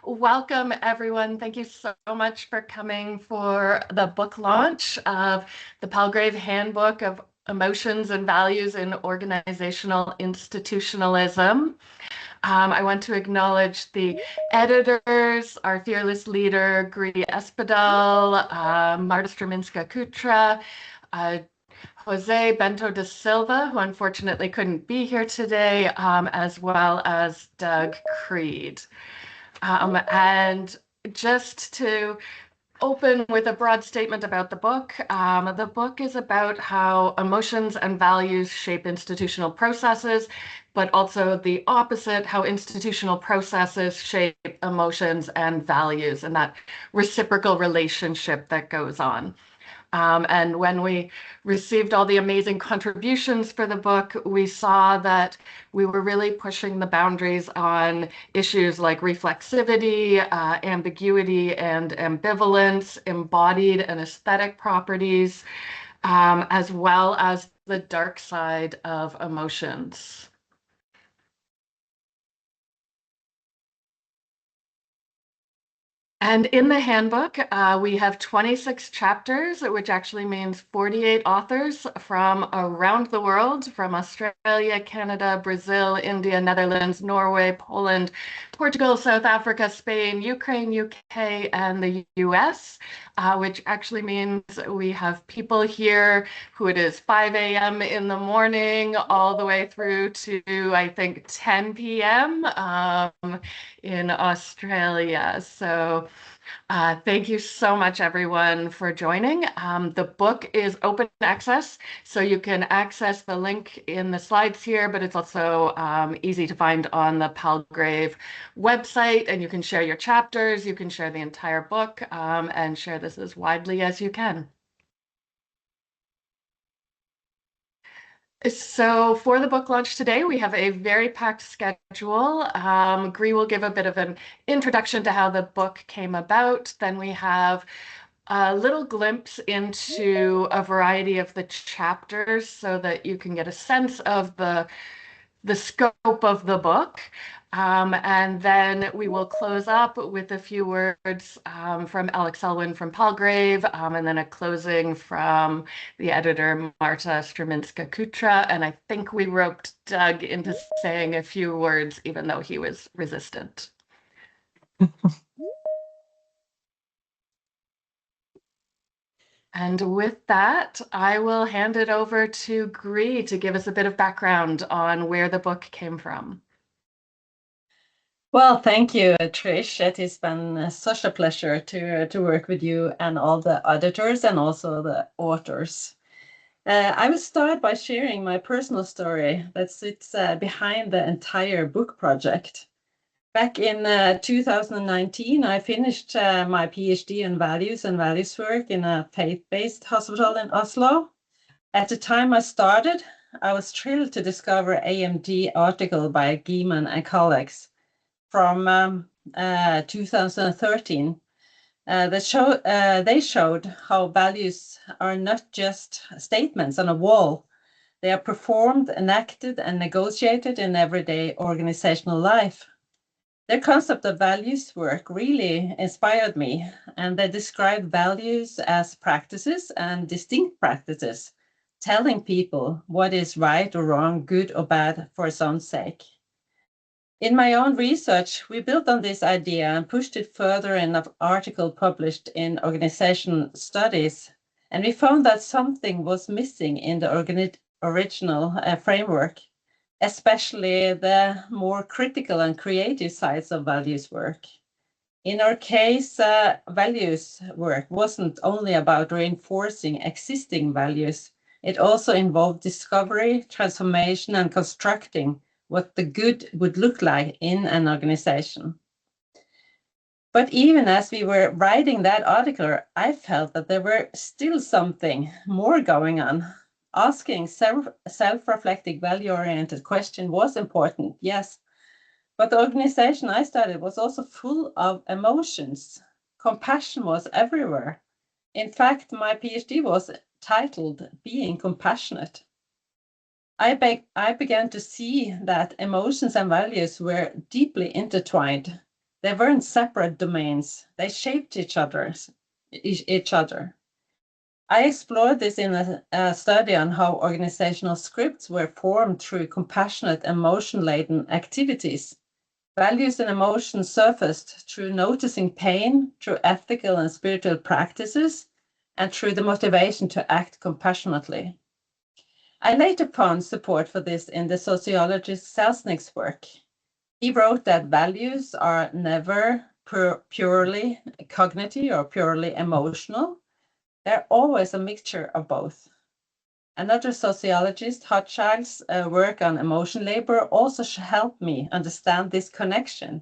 welcome everyone. Thank you so much for coming for the book launch of the Palgrave Handbook of Emotions and Values in Organizational Institutionalism. I want to acknowledge the editors, our fearless leader, Espedal, Marta Struminska-Kutra, Jose Bento da Silva, who unfortunately couldn't be here today, as well as Doug Creed. And just to open with a broad statement about the book is about how emotions and values shape institutional processes, but also the opposite, how institutional processes shape emotions and values, and that reciprocal relationship that goes on. And when we received all the amazing contributions for the book, we saw that we were really pushing the boundaries on issues like reflexivity, ambiguity and ambivalence, embodied and aesthetic properties, as well as the dark side of emotions. And in the handbook, we have 26 chapters, which actually means 48 authors from around the world, from Australia, Canada, Brazil, India, Netherlands, Norway, Poland, Portugal, South Africa, Spain, Ukraine, UK, and the US, which actually means we have people here who it is 5 a.m. in the morning all the way through to, I think, 10 p.m. In Australia. So thank you so much, everyone, for joining. The book is open access, so you can access the link in the slides here, but it's also easy to find on the Palgrave website, and you can share your chapters, you can share the entire book, and share this as widely as you can. So for the book launch today, we have a very packed schedule. Gree will give a bit of an introduction to how the book came about. Then we have a little glimpse into a variety of the chapters so that you can get a sense of the scope of the book. And then we will close up with a few words from Alex Selwyn from Palgrave, and then a closing from the editor, Marta Struminska-Kutra. And I think we roped Doug into saying a few words, even though he was resistant. And with that, I will hand it over to Gree to give us a bit of background on where the book came from. Well, thank you, Trish. It has been such a pleasure to work with you and all the editors and also the authors. I will start by sharing my personal story that sits behind the entire book project. Back in 2019, I finished my PhD in values and values work in a faith-based hospital in Oslo. At the time I started, I was thrilled to discover AMD article by Jiménez and colleagues from 2013. They showed how values are not just statements on a wall. They are performed, enacted, and negotiated in everyday organizational life. Their concept of values work really inspired me, and they describe values as practices and distinct practices, telling people what is right or wrong, good or bad for its own sake. In my own research, we built on this idea and pushed it further in an article published in Organization Studies, and we found that something was missing in the original framework, especially the more critical and creative sides of values work. In our case, values work wasn't only about reinforcing existing values, it also involved discovery, transformation, and constructing what the good would look like in an organization. But even as we were writing that article, I felt that there were still something more going on. Asking self-reflective, value-oriented question was important, yes, but the organization I started was also full of emotions. Compassion was everywhere. In fact, my PhD was titled Being Compassionate. I began to see that emotions and values were deeply intertwined. They weren't separate domains. They shaped each other. I explored this in a study on how organizational scripts were formed through compassionate, emotion-laden activities. Values and emotions surfaced through noticing pain, through ethical and spiritual practices, and through the motivation to act compassionately. I later found support for this in the sociologist Selznick's work. He wrote that values are never purely cognitive or purely emotional. They're always a mixture of both. Another sociologist, Hochschild's work on emotion labor, also helped me understand this connection.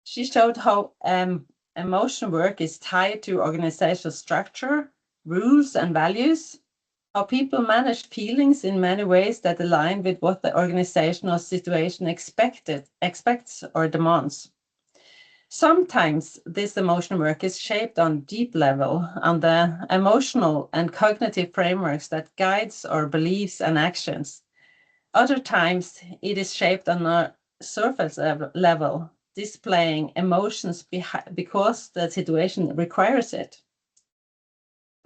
She showed how emotion work is tied to organizational structure, rules, and values, how people manage feelings in many ways that align with what the organizational situation expects or demands. Sometimes this emotion work is shaped on deep level, on the emotional and cognitive frameworks that guides our beliefs and actions. Other times it is shaped on a surface level, displaying emotions because the situation requires it.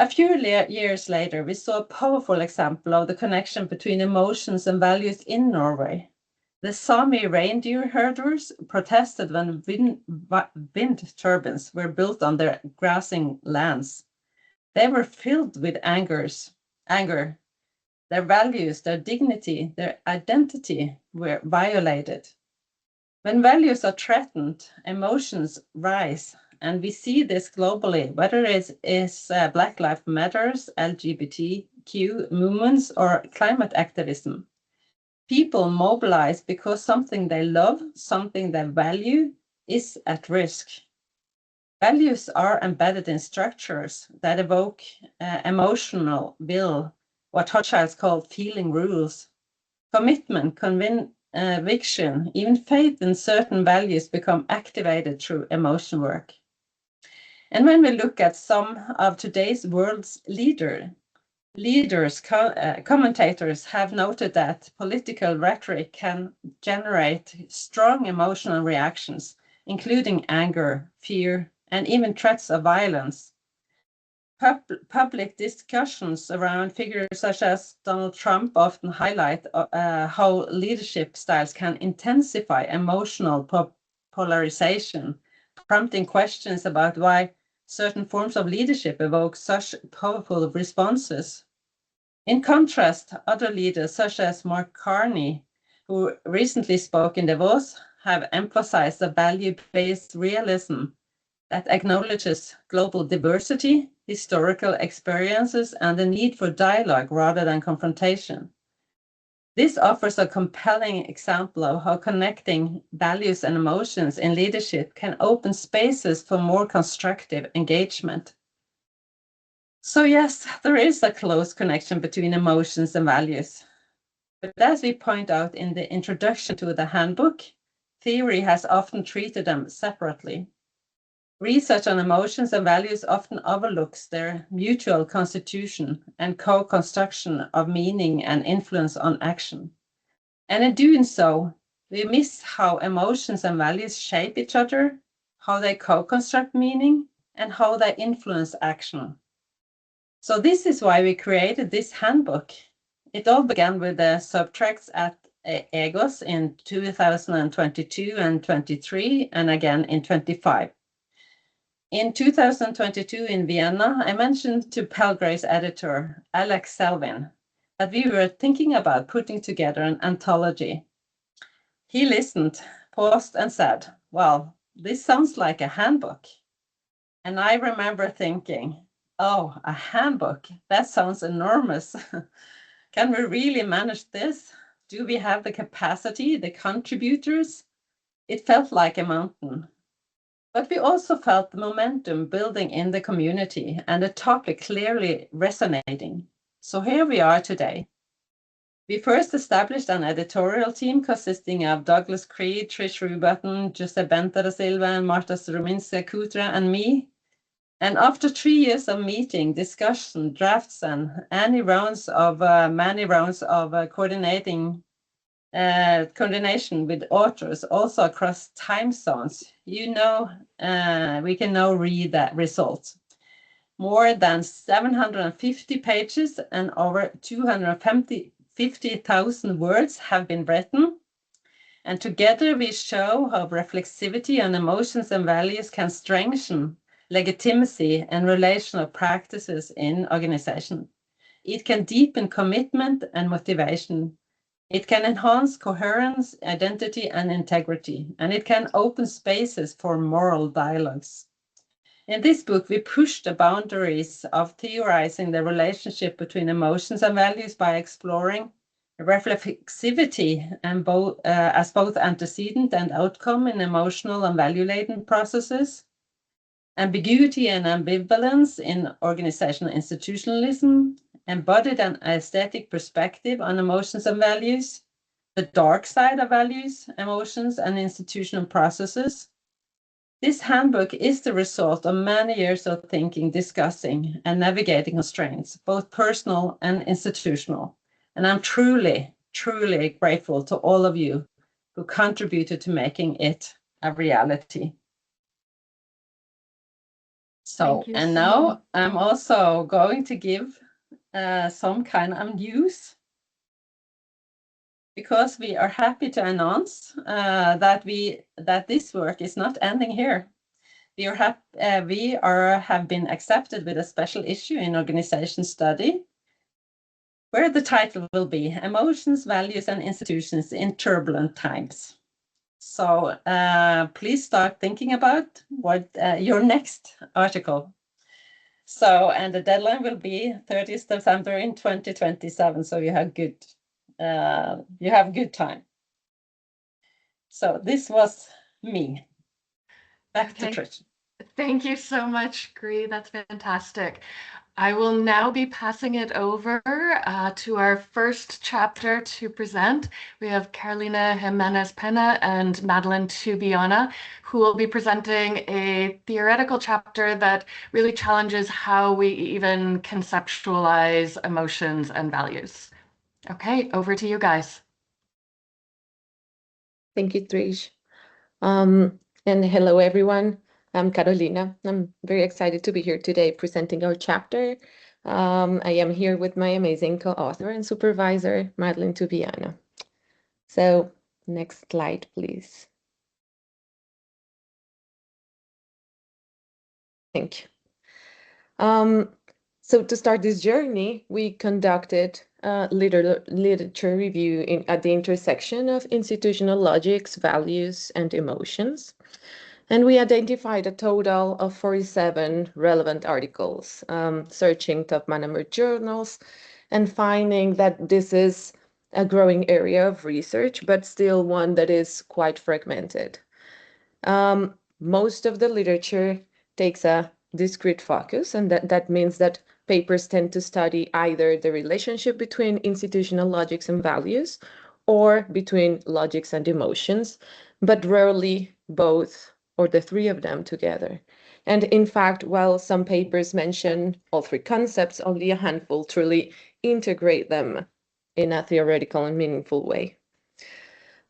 A few years later, we saw a powerful example of the connection between emotions and values in Norway. The Sami reindeer herders protested when wind turbines were built on their grazing lands. They were filled with anger. Their values, their dignity, their identity were violated. When values are threatened, emotions rise. And we see this globally, whether it is Black Lives Matters, LGBTQ movements, or climate activism. People mobilize because something they love, something they value, is at risk. Values are embedded in structures that evoke emotional will, what Hochschild called feeling rules. Commitment, conviction, even faith in certain values become activated through emotion work. And when we look at some of today's world's commentators have noted that political rhetoric can generate strong emotional reactions, including anger, fear, and even threats of violence. Public discussions around figures such as Donald Trump often highlight how leadership styles can intensify emotional polarization, prompting questions about why certain forms of leadership evoke such powerful responses. In contrast, other leaders, such as Mark Carney, who recently spoke in Davos, have emphasized a value-based realism that acknowledges global diversity, historical experiences, and the need for dialogue rather than confrontation. This offers a compelling example of how connecting values and emotions in leadership can open spaces for more constructive engagement. So yes, there is a close connection between emotions and values. But as we point out in the introduction to the handbook, theory has often treated them separately. Research on emotions and values often overlooks their mutual constitution and co-construction of meaning and influence on action. And in doing so, we miss how emotions and values shape each other, how they co-construct meaning, and how they influence action. So this is why we created this handbook. It all began with the subtracts at EGOS in 2022 and 23, and again in 25. In 2022 in Vienna, I mentioned to Palgrave's editor, Alex Selvin, that we were thinking about putting together an anthology. He listened, paused, and said, well, this sounds like a handbook. And I remember thinking, oh, a handbook, that sounds enormous. Can we really manage this? Do we have the capacity, the contributors? It felt like a mountain. But we also felt the momentum building in the community and the topic clearly resonating. So here we are today. We first established an editorial team consisting of Douglas Creed, Trish Ruebottom, Jose Benta da Silva, and Marta Ruminska-Kutra, and me. And after 3 years of meeting, discussion, drafts, and many rounds of coordinating coordination with authors also across time zones, we can now read that result. More than 750 pages and over 250,000 words have been written. And together we show how reflexivity and emotions and values can strengthen legitimacy and relational practices in organization. It can deepen commitment and motivation. It can enhance coherence, identity, and integrity, and it can open spaces for moral dialogues. In this book, we push the boundaries of theorizing the relationship between emotions and values by exploring reflexivity and as both antecedent and outcome in emotional and value-laden processes, ambiguity and ambivalence in organizational institutionalism, embodied an aesthetic perspective on emotions and values, the dark side of values, emotions, and institutional processes. This handbook is the result of many years of thinking, discussing, and navigating constraints, both personal and institutional. And I'm truly, truly grateful to all of you who contributed to making it a reality. So, and now I'm also going to give some kind of news, because we are happy to announce that this work is not ending here. We have been accepted with a special issue in organization study, where the title will be Emotions, Values, and Institutions in Turbulent Times. So please start thinking about what your next article. So, and the deadline will be 30th December in 2027. So you have good time. So this was me. Back to Trish. Thank you so much, Gry. That's fantastic. I will now be passing it over to our first chapter to present. We have Carolina Jiménez Peña and Madeline Toubiana, who will be presenting a theoretical chapter that really challenges how we even conceptualize emotions and values. Okay, over to you guys. Thank you, Trish. And hello, everyone. I'm Carolina. I'm very excited to be here today presenting our chapter. I am here with my amazing co-author and supervisor, Madeline Toubiana. So next slide, please. Thank you. So to start this journey, we conducted a literature review at the intersection of institutional logics, values, and emotions. And we identified a total of 47 relevant articles, searching top management journals and finding that this is a growing area of research, but still one that is quite fragmented. Most of the literature takes a discrete focus, and that means that papers tend to study either the relationship between institutional logics and values or between logics and emotions, but rarely both or the three of them together. And in fact, while some papers mention all three concepts, only a handful truly integrate them in a theoretical and meaningful way.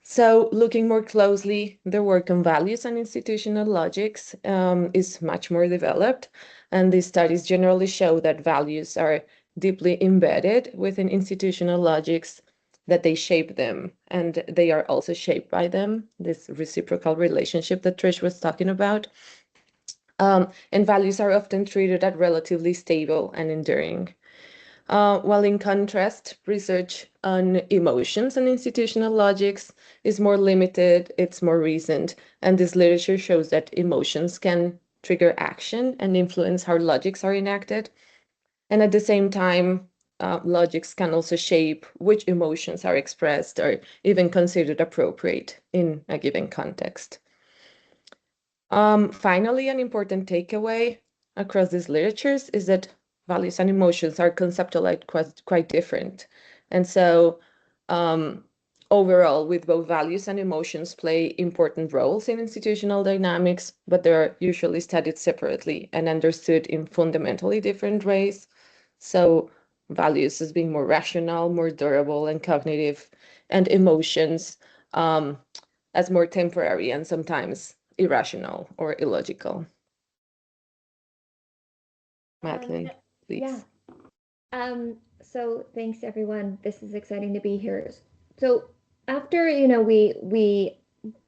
So looking more closely, the work on values and institutional logics is much more developed. And these studies generally show that values are deeply embedded within institutional logics, that they shape them, and they are also shaped by them, this reciprocal relationship that Trish was talking about. And values are often treated as relatively stable and enduring. While in contrast, research on emotions and institutional logics is more limited, it's more recent, and this literature shows that emotions can trigger action and influence how logics are enacted. And at the same time, logics can also shape which emotions are expressed or even considered appropriate in a given context. Finally, an important takeaway across these literatures is that values and emotions are conceptualized quite different. And so overall, with both values and emotions play important roles in institutional dynamics, but they're usually studied separately and understood in fundamentally different ways. So values as being more rational, more durable and cognitive, and emotions as more temporary and sometimes irrational or illogical. Madeline, please. Yeah. So thanks everyone. This is exciting to be here. So after, we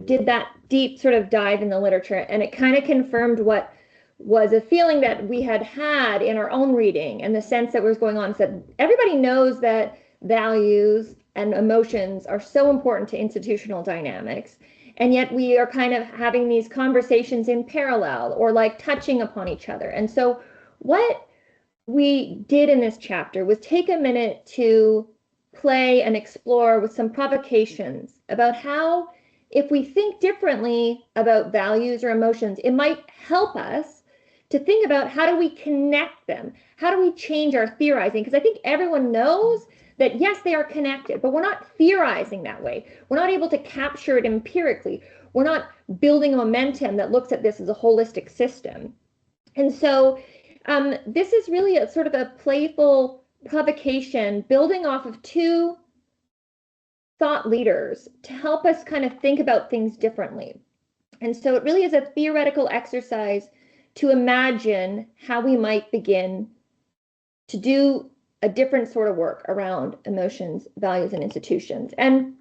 did that deep sort of dive in the literature, and it kind of confirmed what was a feeling that we had in our own reading, and the sense that was going on is that everybody knows that values and emotions are so important to institutional dynamics, and yet we are kind of having these conversations in parallel or like touching upon each other. And so what we did in this chapter was take a minute to play and explore with some provocations about how, if we think differently about values or emotions, it might help us to think about how do we connect them? How do we change our theorizing? Because I think everyone knows that, yes, they are connected, but we're not theorizing that way. We're not able to capture it empirically. We're not building a momentum that looks at this as a holistic system. And so this is really a sort of a playful provocation building off of two thought leaders to help us kind of think about things differently. And so it really is a theoretical exercise to imagine how we might begin to do a different sort of work around emotions, values, and institutions. And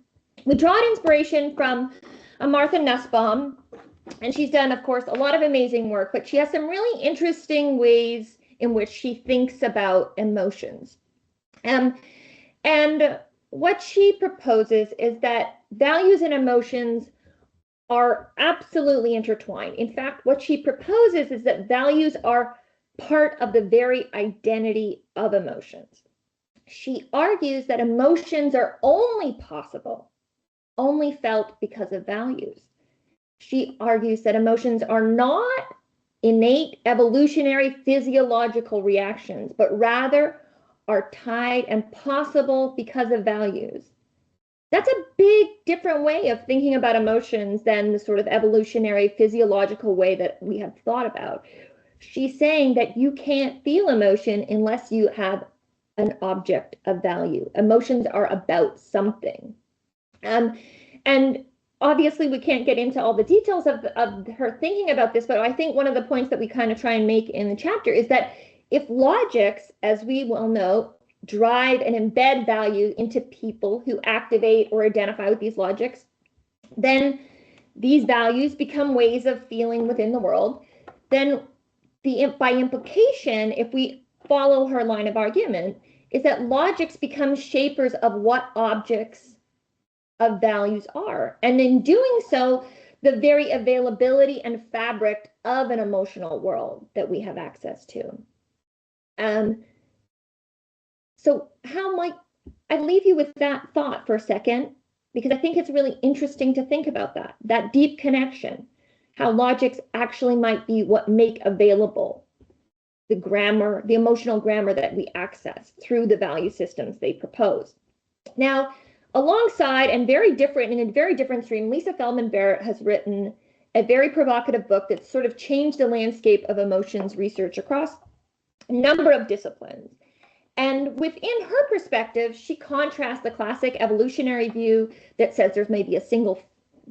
we draw inspiration from Martha Nussbaum, and she's done, of course, a lot of amazing work, but she has some really interesting ways in which she thinks about emotions. And what she proposes is that values and emotions are absolutely intertwined. In fact, what she proposes is that values are part of the very identity of emotions. She argues that emotions are only possible, only felt because of values. She argues that emotions are not innate evolutionary physiological reactions, but rather are tied and possible because of values. That's a big different way of thinking about emotions than the sort of evolutionary physiological way that we have thought about. She's saying that you can't feel emotion unless you have an object of value. Emotions are about something. And obviously we can't get into all the details of her thinking about this, but I think one of the points that we kind of try and make in the chapter is that if logics, as we well know, drive and embed value into people who activate or identify with these logics, then these values become ways of feeling within the world. Then by implication, if we follow her line of argument, is that logics become shapers of what objects of values are. And in doing so, the very availability and fabric of an emotional world that we have access to. So how might I leave you with that thought for a second, because I think it's really interesting to think about that deep connection, how logics actually might be what make available the grammar, the emotional grammar that we access through the value systems they propose. Now, alongside and very different, in a very different stream, Lisa Feldman Barrett has written a very provocative book that's sort of changed the landscape of emotions research across a number of disciplines. And within her perspective, she contrasts the classic evolutionary view that says there's maybe a single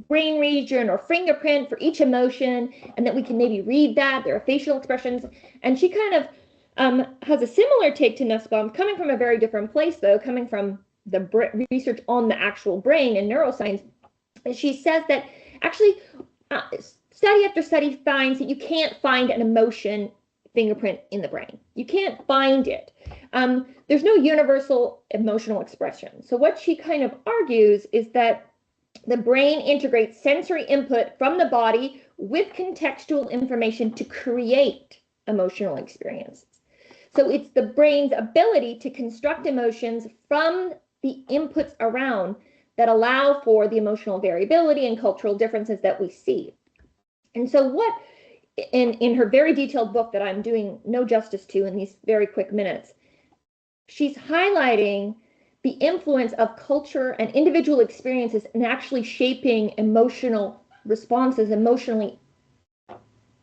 brain region or fingerprint for each emotion, and that we can maybe read that, there are facial expressions. And she kind of has a similar take to Nussbaum, coming from a very different place, though, coming from the research on the actual brain and neuroscience. And she says that actually study after study finds that you can't find an emotion fingerprint in the brain. You can't find it. There's no universal emotional expression. So what she kind of argues is that the brain integrates sensory input from the body with contextual information to create emotional experiences. So it's the brain's ability to construct emotions from the inputs around that allow for the emotional variability and cultural differences that we see. And so what, in her very detailed book that I'm doing no justice to in these very quick minutes, she's highlighting the influence of culture and individual experiences in actually shaping emotional responses, emotionally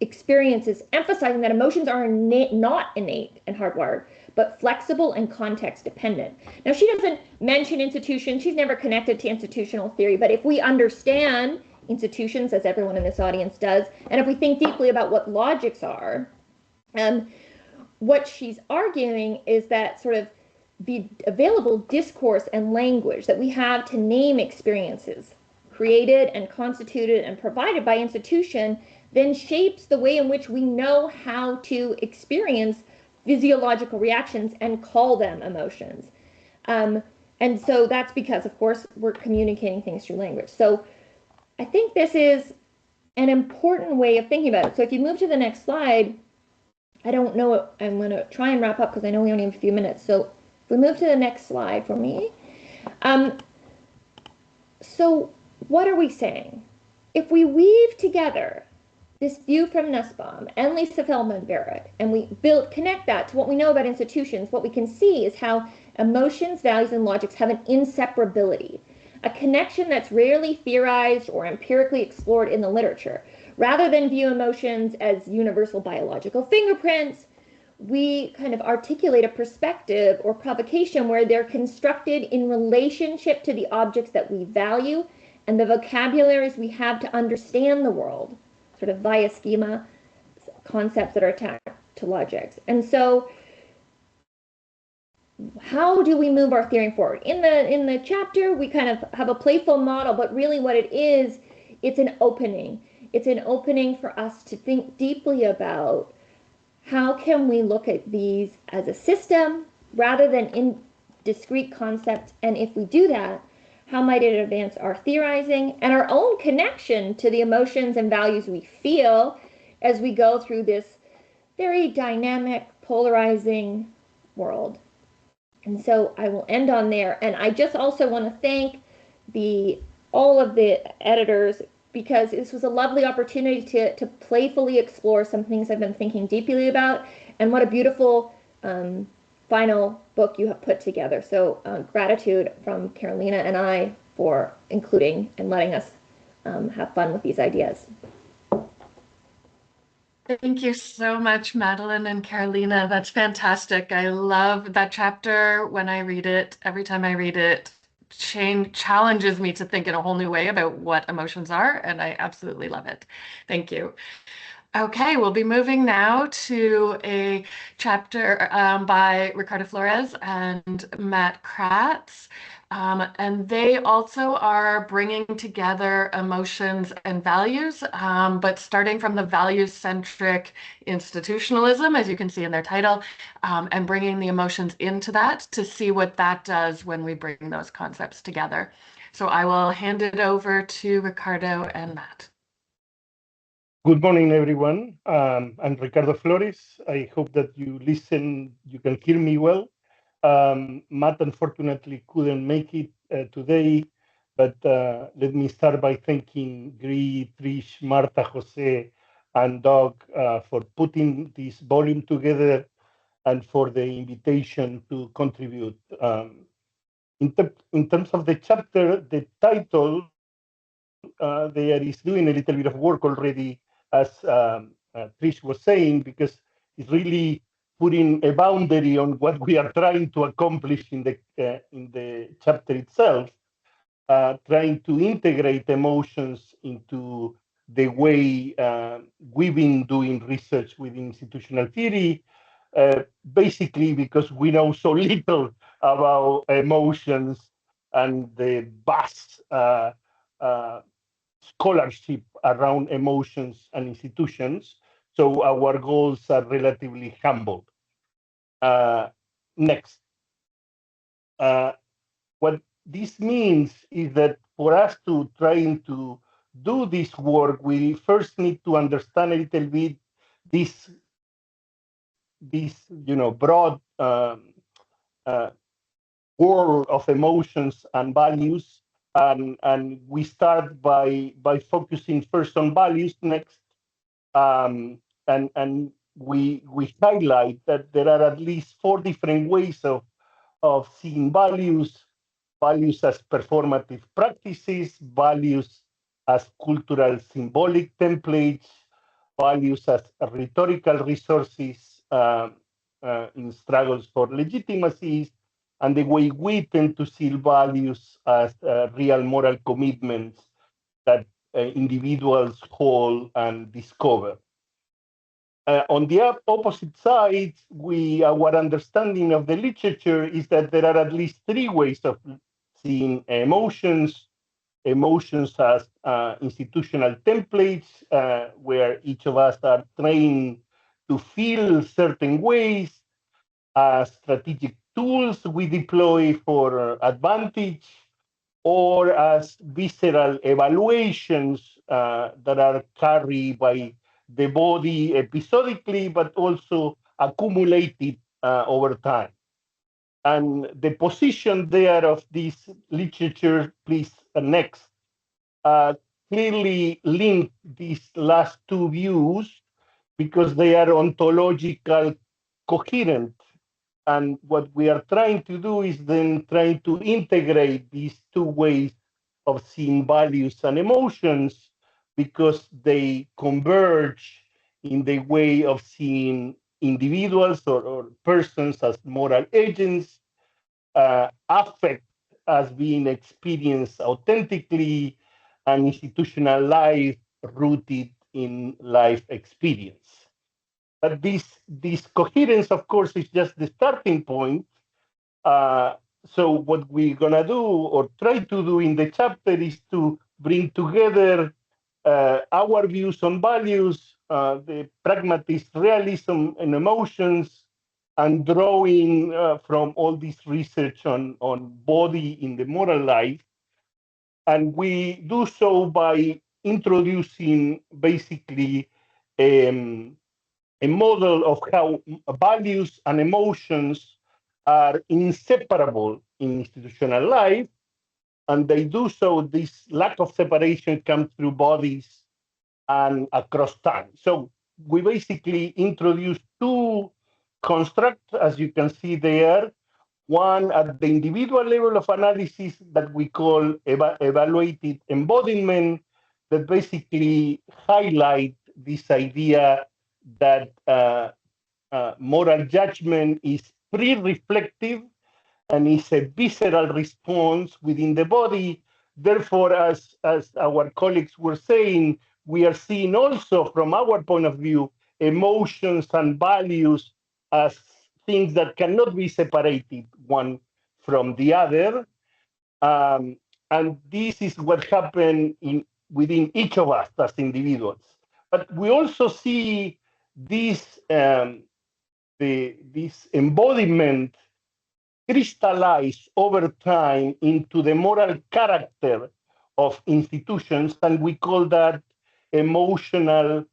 experiences, emphasizing that emotions are not innate and hardwired, but flexible and context dependent. Now, she doesn't mention institutions. She's never connected to institutional theory, but if we understand institutions, as everyone in this audience does, and if we think deeply about what logics are, what she's arguing is that sort of the available discourse and language that we have to name experiences created and constituted and provided by institution then shapes the way in which we know how to experience physiological reactions and call them emotions. And so that's because, of course, we're communicating things through language. So I think this is an important way of thinking about it. So if you move to the next slide, I don't know, I'm going to try and wrap up because I know we only have a few minutes. So if we move to the next slide for me. So what are we saying? If we weave together this view from Nussbaum and Lisa Feldman Barrett, and we connect that to what we know about institutions, what we can see is how emotions, values, and logics have an inseparability, a connection that's rarely theorized or empirically explored in the literature. Rather than view emotions as universal biological fingerprints, we kind of articulate a perspective or provocation where they're constructed in relationship to the objects that we value and the vocabularies we have to understand the world, sort of via schema, concepts that are attached to logics. And so how do we move our theory forward? In the chapter, we kind of have a playful model, but really what it is, it's an opening. It's an opening for us to think deeply about how can we look at these as a system rather than in discrete concepts. And if we do that, how might it advance our theorizing and our own connection to the emotions and values we feel as we go through this very dynamic, polarizing world? And so I will end on there. And I just also want to thank all of the editors, because this was a lovely opportunity to playfully explore some things I've been thinking deeply about. And what a beautiful final book you have put together. So gratitude from Carolina and I for including and letting us have fun with these ideas. Thank you so much, Madeline and Carolina. That's fantastic. I love that chapter. When I read it, every time I read it, challenges me to think in a whole new way about what emotions are, and I absolutely love it. Thank you. Okay, we'll be moving now to a chapter by Ricardo Flores and Matt Kratz. And they also are bringing together emotions and values, but starting from the value-centric institutionalism, as you can see in their title, and bringing the emotions into that to see what that does when we bring those concepts together. So I will hand it over to Ricardo and Matt. Good morning, everyone. I'm Ricardo Flores. I hope that you can hear me well. Matt unfortunately couldn't make it today, but let me start by thanking Gri, Trish, Marta, Jose, and Doug for putting this volume together and for the invitation to contribute. In terms of the chapter, the title, there is doing a little bit of work already, as Trish was saying, because it's really putting a boundary on what we are trying to accomplish in the chapter itself, trying to integrate emotions into the way we've been doing research with institutional theory, basically because we know so little about emotions and the vast scholarship around emotions and institutions. So our goals are relatively humble. Next. What this means is that for us to trying to do this work, we first need to understand a little bit this broad world of emotions and values. And we start by focusing first on values next. And we highlight that there are at least 4 different ways of seeing values as performative practices, values as cultural symbolic templates, values as rhetorical resources in struggles for legitimacies, and the way we tend to see values as real moral commitments that individuals hold and discover. On the opposite side, our understanding of the literature is that there are at least three ways of seeing emotions. Emotions as institutional templates, where each of us are trained to feel certain ways, as strategic tools we deploy for advantage, or as visceral evaluations that are carried by the body episodically, but also accumulated over time. And the position there of this literature, please, next, clearly link these last two views because they are ontological coherent. And what we are trying to do is then trying to integrate these two ways of seeing values and emotions because they converge in the way of seeing individuals or persons as moral agents, affect as being experienced authentically, and institutional life rooted in life experience. But this coherence, of course, is just the starting point. So what we're gonna do or try to do in the chapter is to bring together our views on values, the pragmatist realism and emotions, and drawing from all this research on body in the moral life. And we do so by introducing basically a model of how values and emotions are inseparable in institutional life, and they do so, this lack of separation comes through bodies and across time. So we basically introduce two constructs, as you can see there, one at the individual level of analysis that we call evaluated embodiment, that basically highlight this idea that moral judgment is pre-reflective and is a visceral response within the body. Therefore, as our colleagues were saying, we are seeing also from our point of view, emotions and values as things that cannot be separated one from the other. And this is what happened within each of us as individuals. But we also see this, this embodiment crystallize over time into the moral character of institutions, and we call that emotional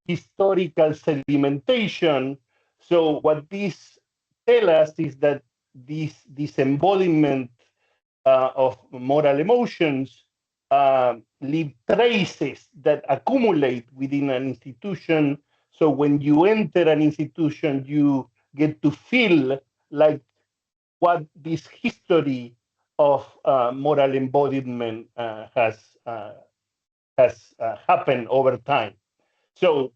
historical sedimentation. So what this tells us is that this embodiment of moral emotions leave traces that accumulate within an institution. So when you enter an institution, you get to feel like what this history of moral embodiment has happened over time. So,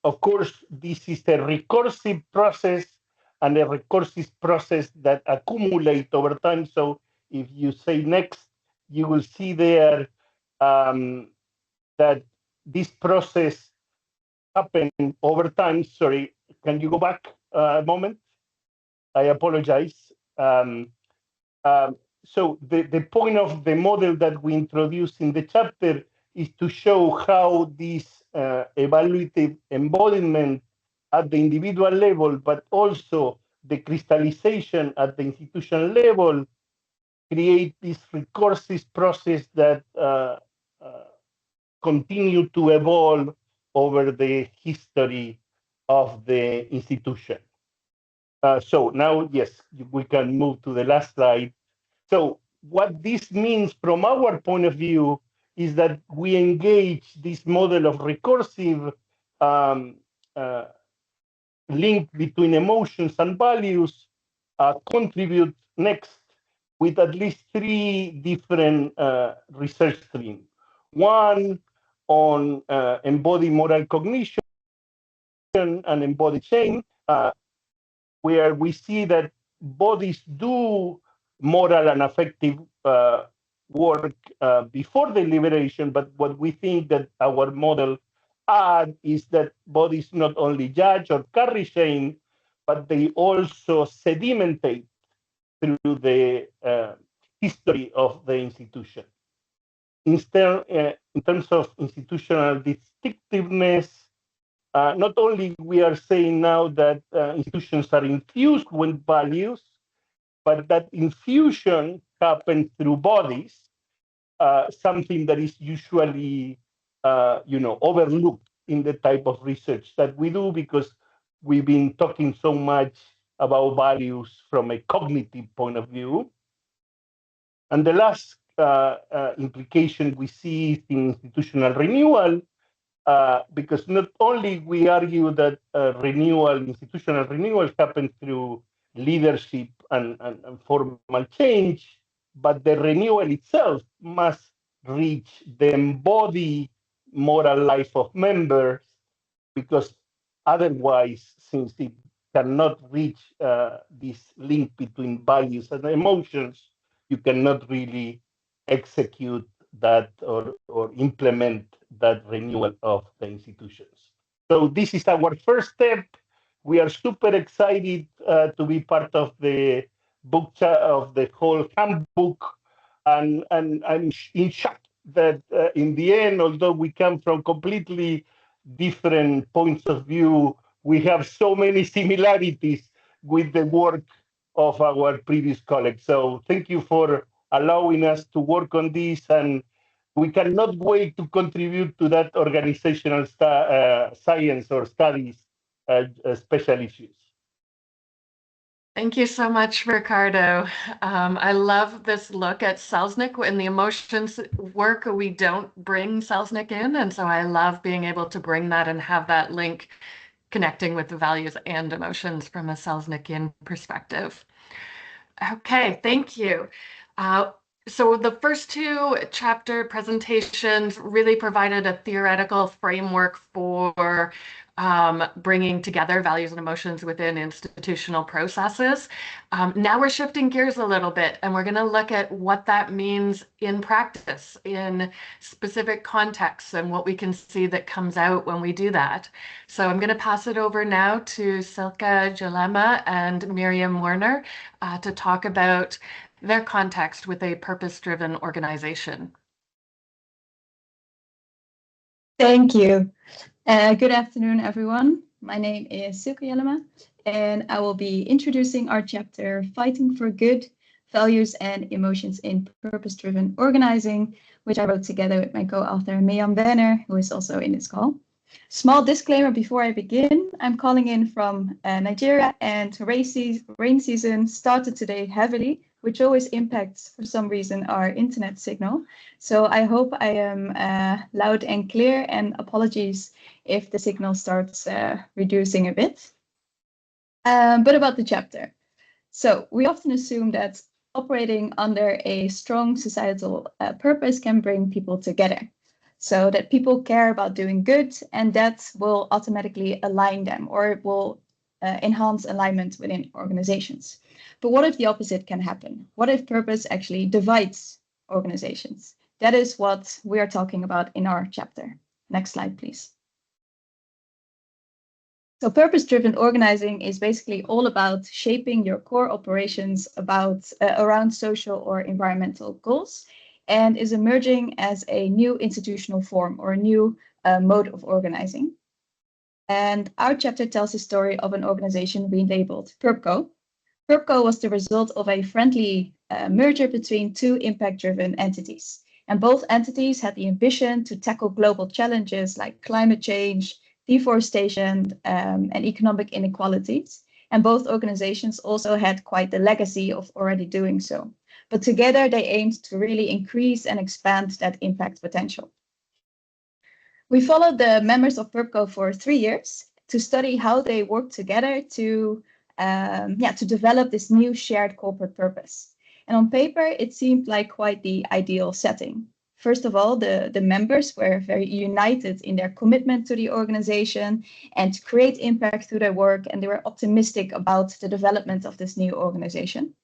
of course, this is a recursive process and a recursive process that accumulate over time. So if you say next, you will see there that this process happened over time. Sorry, can you go back a moment? I apologize. So the point of the model that we introduced in the chapter is to show how this evaluative embodiment at the individual level, but also the crystallization at the institutional level, create this recursive process that continue to evolve over the history of the institution. So now, yes, we can move to the last slide. So what this means from our point of view is that we engage this model of recursive link between emotions and values, contribute next with at least three different research streams. One on embodied moral cognition and embodied change, where we see that bodies do moral and affective work before the liberation, but what we think that our model add is that bodies not only judge or carry shame, but they also sedimentate through the history of the institution. In terms of institutional distinctiveness, not only we are saying now that institutions are infused with values, but that infusion happens through bodies, something that is usually overlooked in the type of research that we do, because we've been talking so much about values from a cognitive point of view. And the last implication we see is in institutional renewal, because not only we argue that institutional renewal happens through leadership and formal change, but the renewal itself must reach the embodied moral life of members, because otherwise, since it cannot reach this link between values and emotions, you cannot really execute that or implement that renewal of the institutions. So this is our first step. We are super excited to be part of the book of the whole handbook, and I'm in shock that in the end, although we come from completely different points of view, we have so many similarities with the work of our previous colleagues. So thank you for allowing us to work on this, and we cannot wait to contribute to that organizational science or studies special issues. Thank you so much, Ricardo. I love this look at Selznick. In the emotions work, we don't bring Selznick in, and so I love being able to bring that and have that link connecting with the values and emotions from a Selznickian perspective. Okay, thank you. So the first two chapter presentations really provided a theoretical framework for bringing together values and emotions within institutional processes. Now we're shifting gears a little bit, and we're going to look at what that means in practice, in specific contexts, and what we can see that comes out when we do that. So I'm going to pass it over now to Silke Jalema and Miriam Werner to talk about their context with a purpose-driven organization. Thank you. Good afternoon, everyone. My name is Silke Jalema, and I will be introducing our chapter, Fighting for Good, Values and Emotions in Purpose-Driven Organizing, which I wrote together with my co-author, Miriam Werner, who is also in this call. Small disclaimer before I begin, I'm calling in from Nigeria, and rain season started today heavily, which always impacts, for some reason, our internet signal. So I hope I am loud and clear, and apologies if the signal starts reducing a bit. But about the chapter. So we often assume that operating under a strong societal purpose can bring people together, so that people care about doing good, and that will automatically align them, or it will enhance alignment within organizations. But what if the opposite can happen? What if purpose actually divides organizations? That is what we are talking about in our chapter. Next slide, please. So purpose-driven organizing is basically all about shaping your core operations around social or environmental goals, and is emerging as a new institutional form or a new mode of organizing. And our chapter tells the story of an organization we labeled PURPCO. PURPCO was the result of a friendly merger between two impact-driven entities. And both entities had the ambition to tackle global challenges like climate change, deforestation, and economic inequalities. And both organizations also had quite the legacy of already doing so. But together they aimed to really increase and expand that impact potential. We followed the members of PURPCO for 3 years to study how they work together to develop this new shared corporate purpose. And on paper, it seemed like quite the ideal setting. First of all, the members were very united in their commitment to the organization and to create impact through their work, and they were optimistic about the development of this new organization.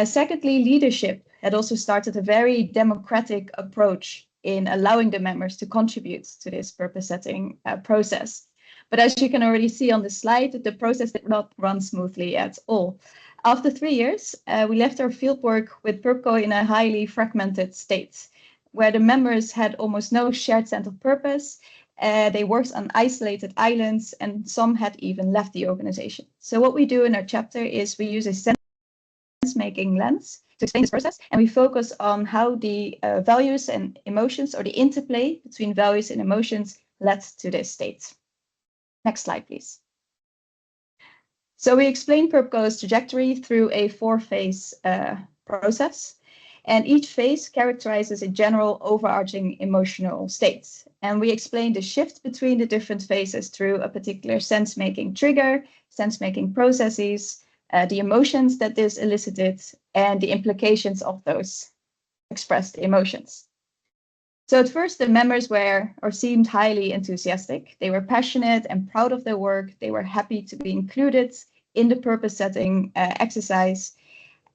Secondly, leadership had also started a very democratic approach in allowing the members to contribute to this purpose-setting process. But as you can already see on the slide, the process did not run smoothly at all. After 3 years, we left our fieldwork with PURPCO in a highly fragmented state, where the members had almost no shared sense of purpose. They worked on isolated islands, and some had even left the organization. So what we do in our chapter is we use a sense-making lens to explain this process, and we focus on how the values and emotions, or the interplay between values and emotions, led to this state. Next slide, please. So we explain PURPCO's trajectory through a 4-phase process, and each phase characterizes a general overarching emotional state. And we explain the shift between the different phases through a particular sense-making trigger, sense-making processes, the emotions that this elicited, and the implications of those expressed emotions. So at first, the members were or seemed highly enthusiastic. They were passionate and proud of their work. They were happy to be included in the purpose-setting exercise.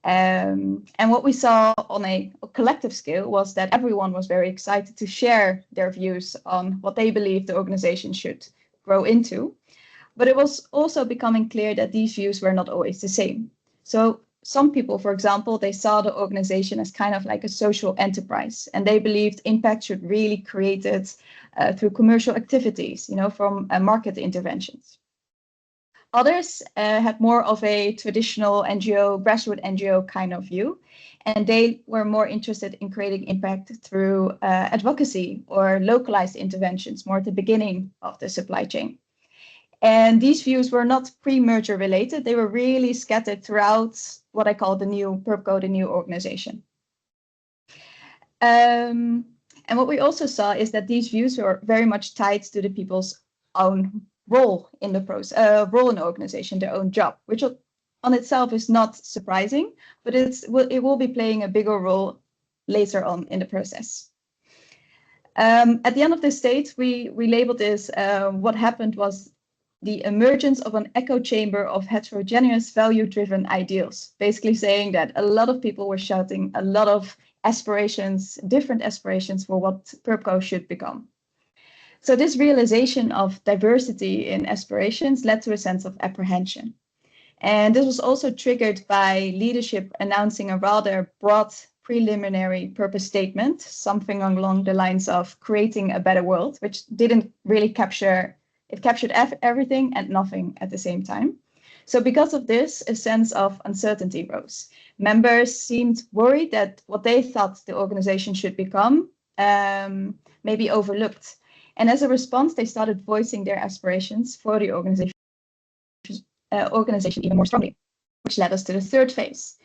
And what we saw on a collective scale was that everyone was very excited to share their views on what they believed the organization should grow into. But it was also becoming clear that these views were not always the same. So some people, for example, they saw the organization as kind of like a social enterprise, and they believed impact should really create it through commercial activities, from market interventions. Others had more of a traditional NGO, grassroots NGO kind of view, and they were more interested in creating impact through advocacy or localized interventions, more at the beginning of the supply chain. And these views were not pre-merger related. They were really scattered throughout what I call the new PURPCO, the new organization. And what we also saw is that these views were very much tied to the people's own role in the process, role in the organization, their own job, which on itself is not surprising, but it will be playing a bigger role later on in the process. At the end of this stage, we labeled this, what happened was the emergence of an echo chamber of heterogeneous value-driven ideals, basically saying that a lot of people were shouting a lot of aspirations, different aspirations for what PURPCO should become. So this realization of diversity in aspirations led to a sense of apprehension. And this was also triggered by leadership announcing a rather broad preliminary purpose statement, something along the lines of creating a better world, which didn't really capture. It captured everything and nothing at the same time. So because of this, a sense of uncertainty rose. Members seemed worried that what they thought the organization should become may be overlooked. And as a response, they started voicing their aspirations for the organization even more strongly, which led us to the 3rd phase.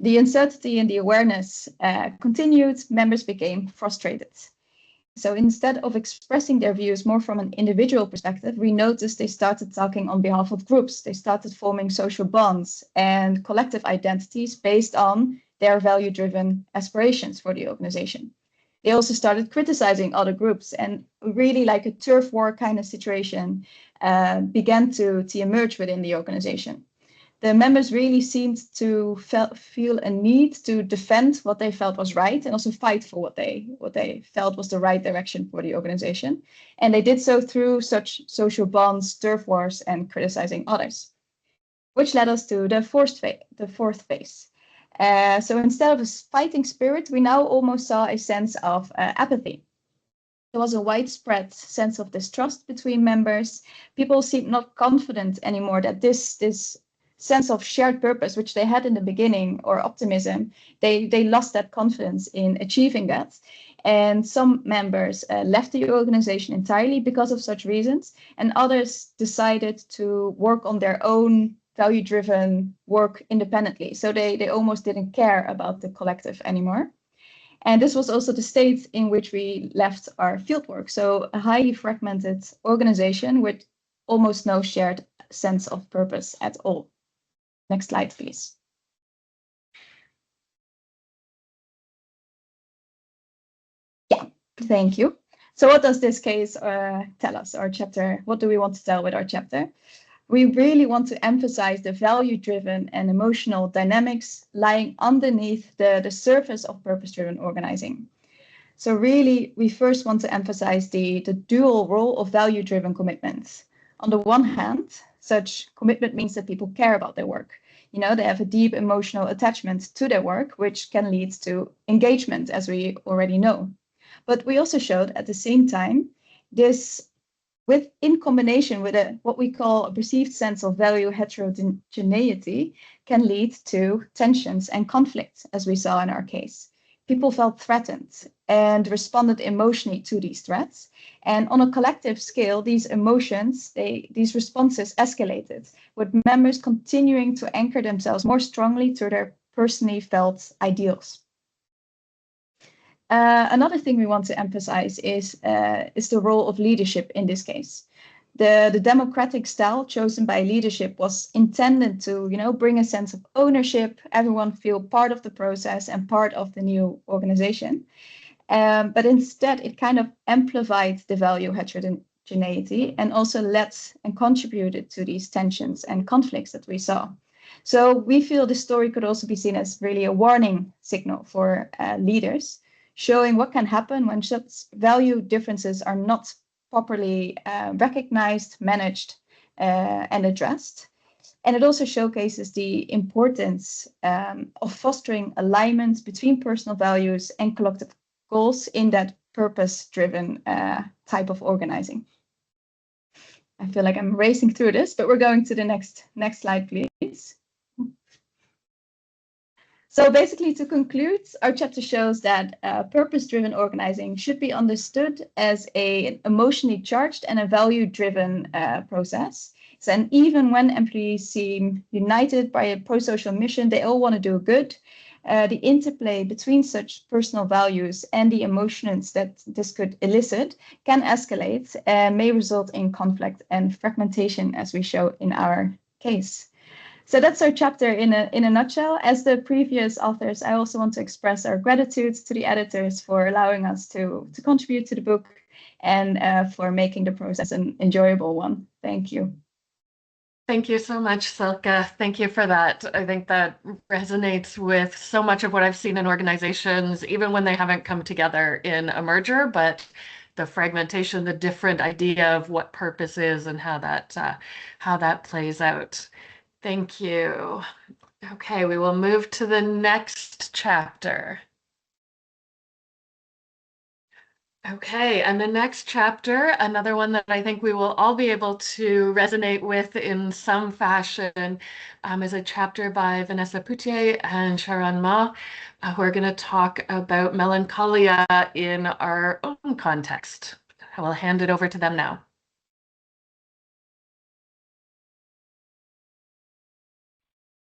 The uncertainty and the awareness continued. Members became frustrated. So instead of expressing their views more from an individual perspective, we noticed they started talking on behalf of groups. They started forming social bonds and collective identities based on their value-driven aspirations for the organization. They also started criticizing other groups, and really like a turf war kind of situation began to emerge within the organization. The members really seemed to feel a need to defend what they felt was right and also fight for what they felt was the right direction for the organization. And they did so through such social bonds, turf wars, and criticizing others, which led us to the 4th phase. So instead of a fighting spirit, we now almost saw a sense of apathy. There was a widespread sense of distrust between members. People seemed not confident anymore that this sense of shared purpose, which they had in the beginning, or optimism, they lost that confidence in achieving that. And some members left the organization entirely because of such reasons, and others decided to work on their own value-driven work independently. So they almost didn't care about the collective anymore. And this was also the state in which we left our fieldwork. So a highly fragmented organization with almost no shared sense of purpose at all. Next slide, please. Thank you. So what does this case tell us, our chapter? What do we want to tell with our chapter? We really want to emphasize the value-driven and emotional dynamics lying underneath the surface of purpose-driven organizing. So really, we first want to emphasize the dual role of value-driven commitments. On the one hand, such commitment means that people care about their work. You know, they have a deep emotional attachment to their work, which can lead to engagement, as we already know. But we also showed at the same time, this in combination with what we call a perceived sense of value heterogeneity can lead to tensions and conflicts, as we saw in our case. People felt threatened and responded emotionally to these threats. And on a collective scale, these emotions, these responses escalated, with members continuing to anchor themselves more strongly to their personally felt ideals. Another thing we want to emphasize is the role of leadership in this case. The democratic style chosen by leadership was intended to, you know, bring a sense of ownership, everyone feel part of the process and part of the new organization. But instead, it kind of amplified the value heterogeneity and also led and contributed to these tensions and conflicts that we saw. So we feel this story could also be seen as really a warning signal for leaders, showing what can happen when such value differences are not properly recognized, managed, and addressed. And it also showcases the importance of fostering alignment between personal values and collective goals in that purpose-driven type of organizing. I feel like I'm racing through this, but we're going to the next slide, please. So basically, to conclude, our chapter shows that purpose-driven organizing should be understood as an emotionally charged and a value-driven process. So, and even when employees seem united by a pro-social mission, they all want to do good. The interplay between such personal values and the emotions that this could elicit can escalate and may result in conflict and fragmentation, as we show in our case. So that's our chapter in a nutshell. As the previous authors, I also want to express our gratitude to the editors for allowing us to contribute to the book and for making the process an enjoyable one. Thank you. Thank you so much, Silke. Thank you for that. I think that resonates with so much of what I've seen in organizations, even when they haven't come together in a merger, but the fragmentation, the different idea of what purpose is and how that plays out. Thank you. Okay, we will move to the next chapter. Okay, and the next chapter, another one that I think we will all be able to resonate with in some fashion, is a chapter by Vanessa Poutier and Sharon Ma, who are going to talk about melancholia in our own context. I will hand it over to them now.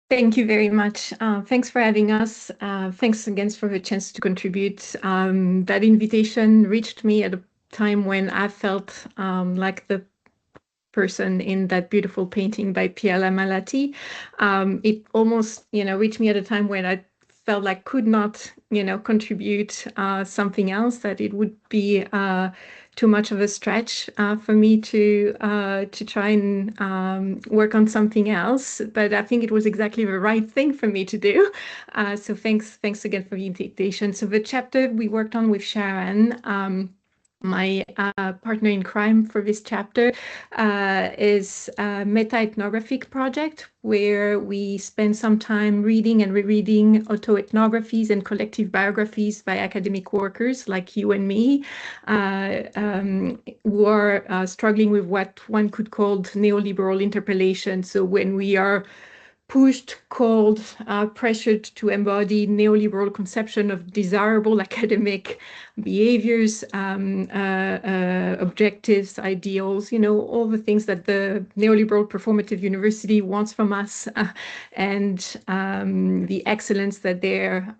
Thank you very much. Thanks for having us. Thanks again for the chance to contribute. That invitation reached me at a time when I felt like the person in that beautiful painting by Pierre Lamalati. It almost, reached me at a time when I felt like could not, contribute something else, that it would be too much of a stretch for me to try and work on something else. But I think it was exactly the right thing for me to do. So thanks again for the invitation. So the chapter we worked on with Sharon, my partner in crime for this chapter, is a meta-ethnographic project where we spend some time reading and rereading autoethnographies and collective biographies by academic workers like you and me, who are struggling with what one could call neoliberal interpellation. So when we are pushed, called, pressured to embody neoliberal conception of desirable academic behaviors, objectives, ideals, all the things that the neoliberal performative university wants from us, and the excellence that they're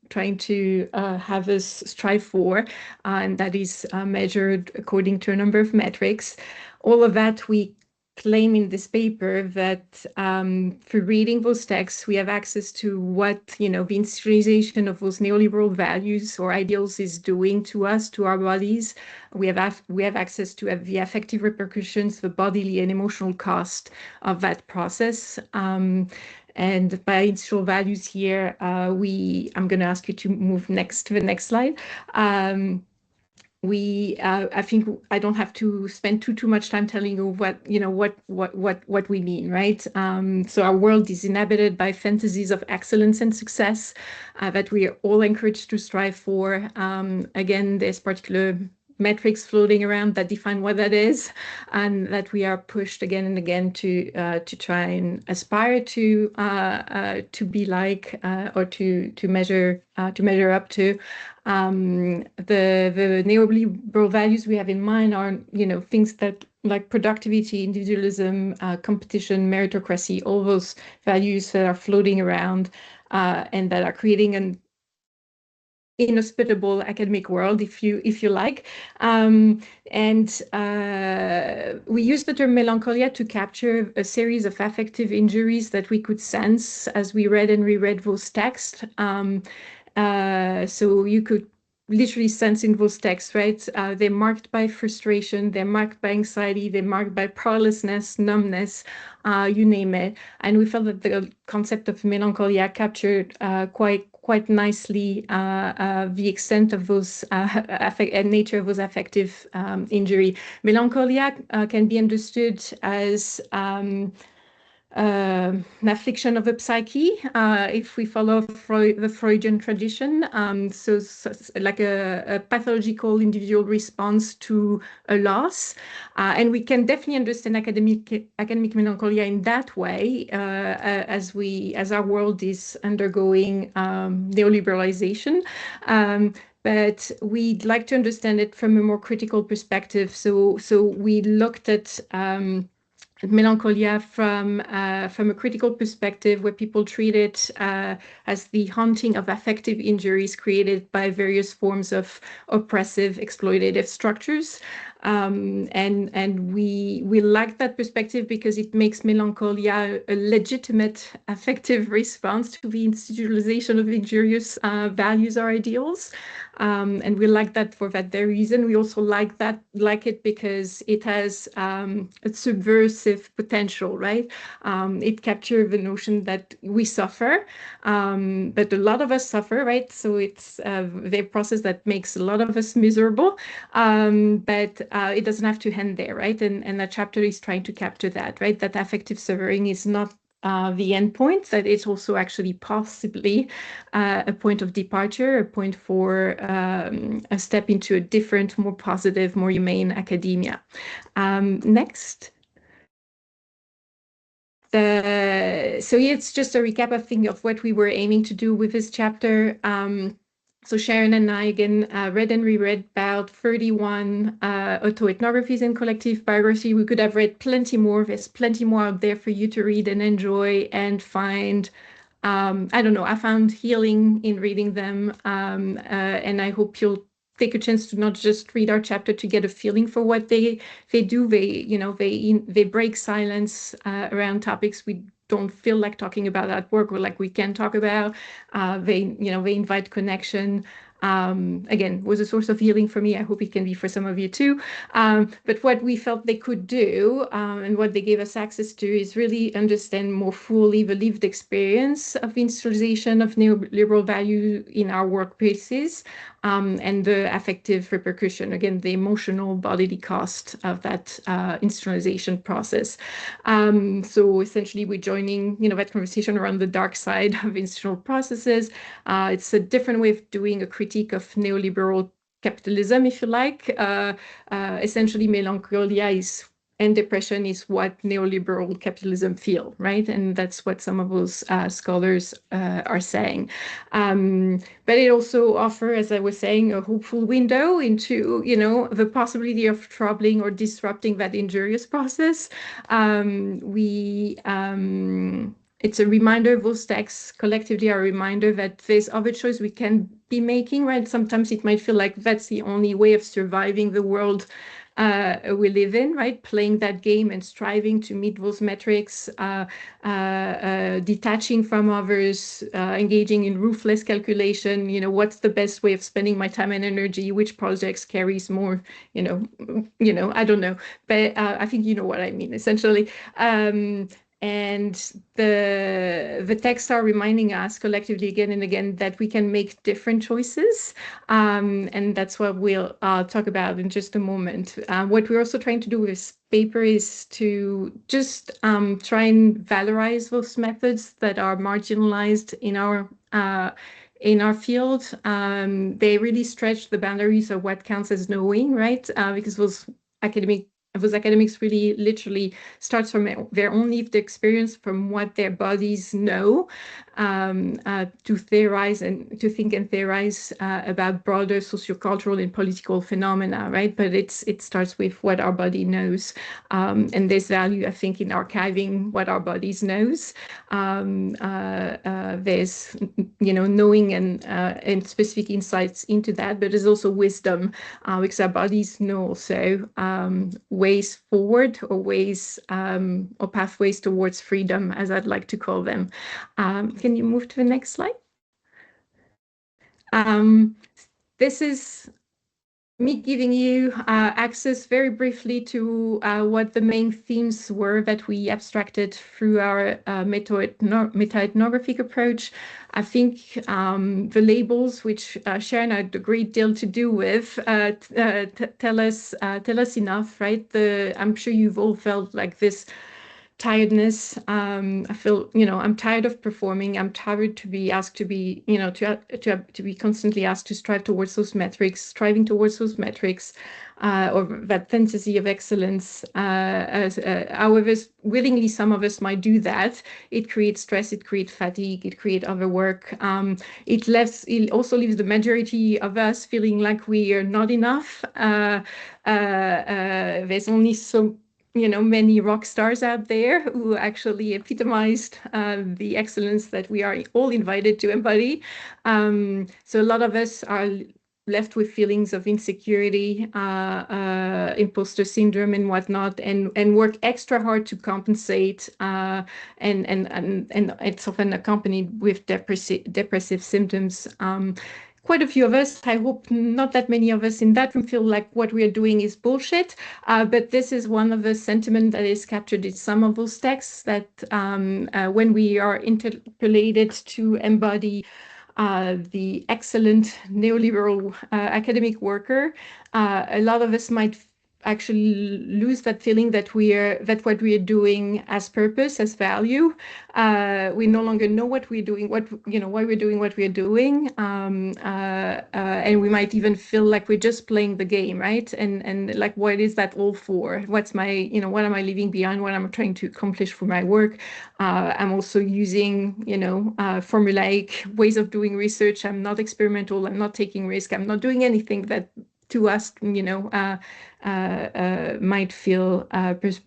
trying to have us strive for, and that is measured according to a number of metrics. All of that we claim in this paper that through reading those texts, we have access to what, the institutionalization of those neoliberal values or ideals is doing to us, to our bodies. We have access to the affective repercussions, the bodily and emotional cost of that process. And by institutional values here, I'm going to ask you to move to the next slide. I think I don't have to spend too much time telling you what we mean, right? So our world is inhabited by fantasies of excellence and success that we are all encouraged to strive for. Again, there's particular metrics floating around that define what that is, and that we are pushed again and again to try and aspire to be like or to measure up to. The neoliberal values we have in mind are things that like productivity, individualism, competition, meritocracy, all those values that are floating around and that are creating an inhospitable academic world, if you like, and we use the term melancholia to capture a series of affective injuries that we could sense as we read and reread those texts. So you could literally sense in those texts, right? They're marked by frustration, they're marked by anxiety, they're marked by powerlessness, numbness, you name it. And we felt that the concept of melancholia captured quite nicely the extent of those and nature of those affective injury. Melancholia can be understood as an affliction of the psyche, if we follow the Freudian tradition. So like a pathological individual response to a loss. And we can definitely understand academic melancholia in that way, as our world is undergoing neoliberalization. But we'd like to understand it from a more critical perspective. So we looked at melancholia from a critical perspective, where people treat it as the haunting of affective injuries created by various forms of oppressive, exploitative structures. And we like that perspective because it makes melancholia a legitimate affective response to the institutionalization of injurious values or ideals. And we like that for that very reason. We also like it because it has a subversive potential, right? It captures the notion that we suffer, but a lot of us suffer, right? So it's the process that makes a lot of us miserable, but it doesn't have to end there, right? And that chapter is trying to capture that, right? That affective suffering is not the end point, that it's also actually possibly a point of departure, a point for a step into a different, more positive, more humane academia. Next. So yeah, it's just a recap, I think, of what we were aiming to do with this chapter. So Sharon and I, again, read and reread about 31 autoethnographies and collective biography. We could have read plenty more. There's plenty more out there for you to read and enjoy and find. I don't know, I found healing in reading them. And I hope you'll take a chance to not just read our chapter to get a feeling for what they do. They break silence around topics we don't feel like talking about at work, or like we can talk about. They invite connection. Again, was a source of healing for me. I hope it can be for some of you too. But what we felt they could do, and what they gave us access to, is really understand more fully the lived experience of institutionalization of neoliberal value in our workplaces, and the affective repercussion, again, the emotional bodily cost of that institutionalization process. So essentially, we're joining, that conversation around the dark side of institutional processes. It's a different way of doing a critique of neoliberal capitalism, if you like. Essentially, melancholia and depression is what neoliberal capitalism feel, right? And that's what some of those scholars are saying. But it also offers, as I was saying, a hopeful window into, the possibility of troubling or disrupting that injurious process. It's a reminder, those texts collectively are a reminder that there's other choice we can be making, right? Sometimes it might feel like that's the only way of surviving the world we live in, right? Playing that game and striving to meet those metrics, detaching from others, engaging in ruthless calculation, what's the best way of spending my time and energy, which projects carries more, I don't know, but I think you know what I mean, essentially. And the texts are reminding us collectively again and again that we can make different choices. And that's what we'll talk about in just a moment. What we're also trying to do with this paper is to just try and valorize those methods that are marginalized in our field. They really stretch the boundaries of what counts as knowing, right? Because those academics really literally starts from their own lived experience, from what their bodies know, to theorize and to think and theorize about broader sociocultural and political phenomena, right? But it starts with what our body knows. And there's value, I think, in archiving what our bodies knows. There's, knowing and specific insights into that, but there's also wisdom, because our bodies know also ways forward or ways or pathways towards freedom, as I'd like to call them. Can you move to the next slide? This is me giving you access very briefly to what the main themes were that we abstracted through our meta-ethnographic approach. I think the labels, which Sharon had a great deal to do with, tell us enough, right? I'm sure you've all felt like this tiredness. I feel, I'm tired of performing. I'm tired to be asked to be, to be constantly asked to strive towards those metrics, striving towards those metrics, or that fantasy of excellence. However, willingly, some of us might do that. It creates stress, it creates fatigue, it creates overwork. It also leaves the majority of us feeling like we are not enough. There's only so many rock stars out there who actually epitomized the excellence that we are all invited to embody. So a lot of us are left with feelings of insecurity, imposter syndrome and whatnot, and work extra hard to compensate, and it's often accompanied with depressive symptoms. Quite a few of us, I hope not that many of us in that room, feel like what we are doing is bullshit. But this is one of the sentiments that is captured in some of those texts, that when we are interpolated to embody the excellent neoliberal academic worker, a lot of us might actually lose that feeling that what we are doing has purpose, has value. We no longer know what we're doing, why we're doing what we're doing, and we might even feel like we're just playing the game, right? And like, what is that all for? What's my, what am I leaving behind? What am I trying to accomplish for my work? I'm also using, formulaic ways of doing research. I'm not experimental. I'm not taking risk. I'm not doing anything that to us, might feel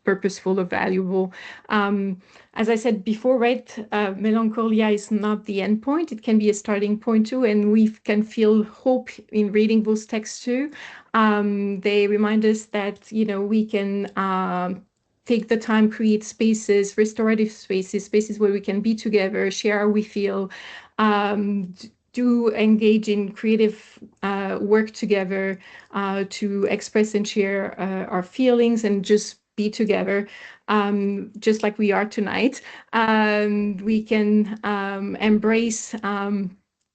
purposeful or valuable. As I said before, right, melancholia is not the end point. It can be a starting point too, and we can feel hope in reading those texts too. They remind us that, we can take the time, create spaces, restorative spaces where we can be together, share how we feel, to engage in creative work together, to express and share our feelings and just be together, just like we are tonight. We can embrace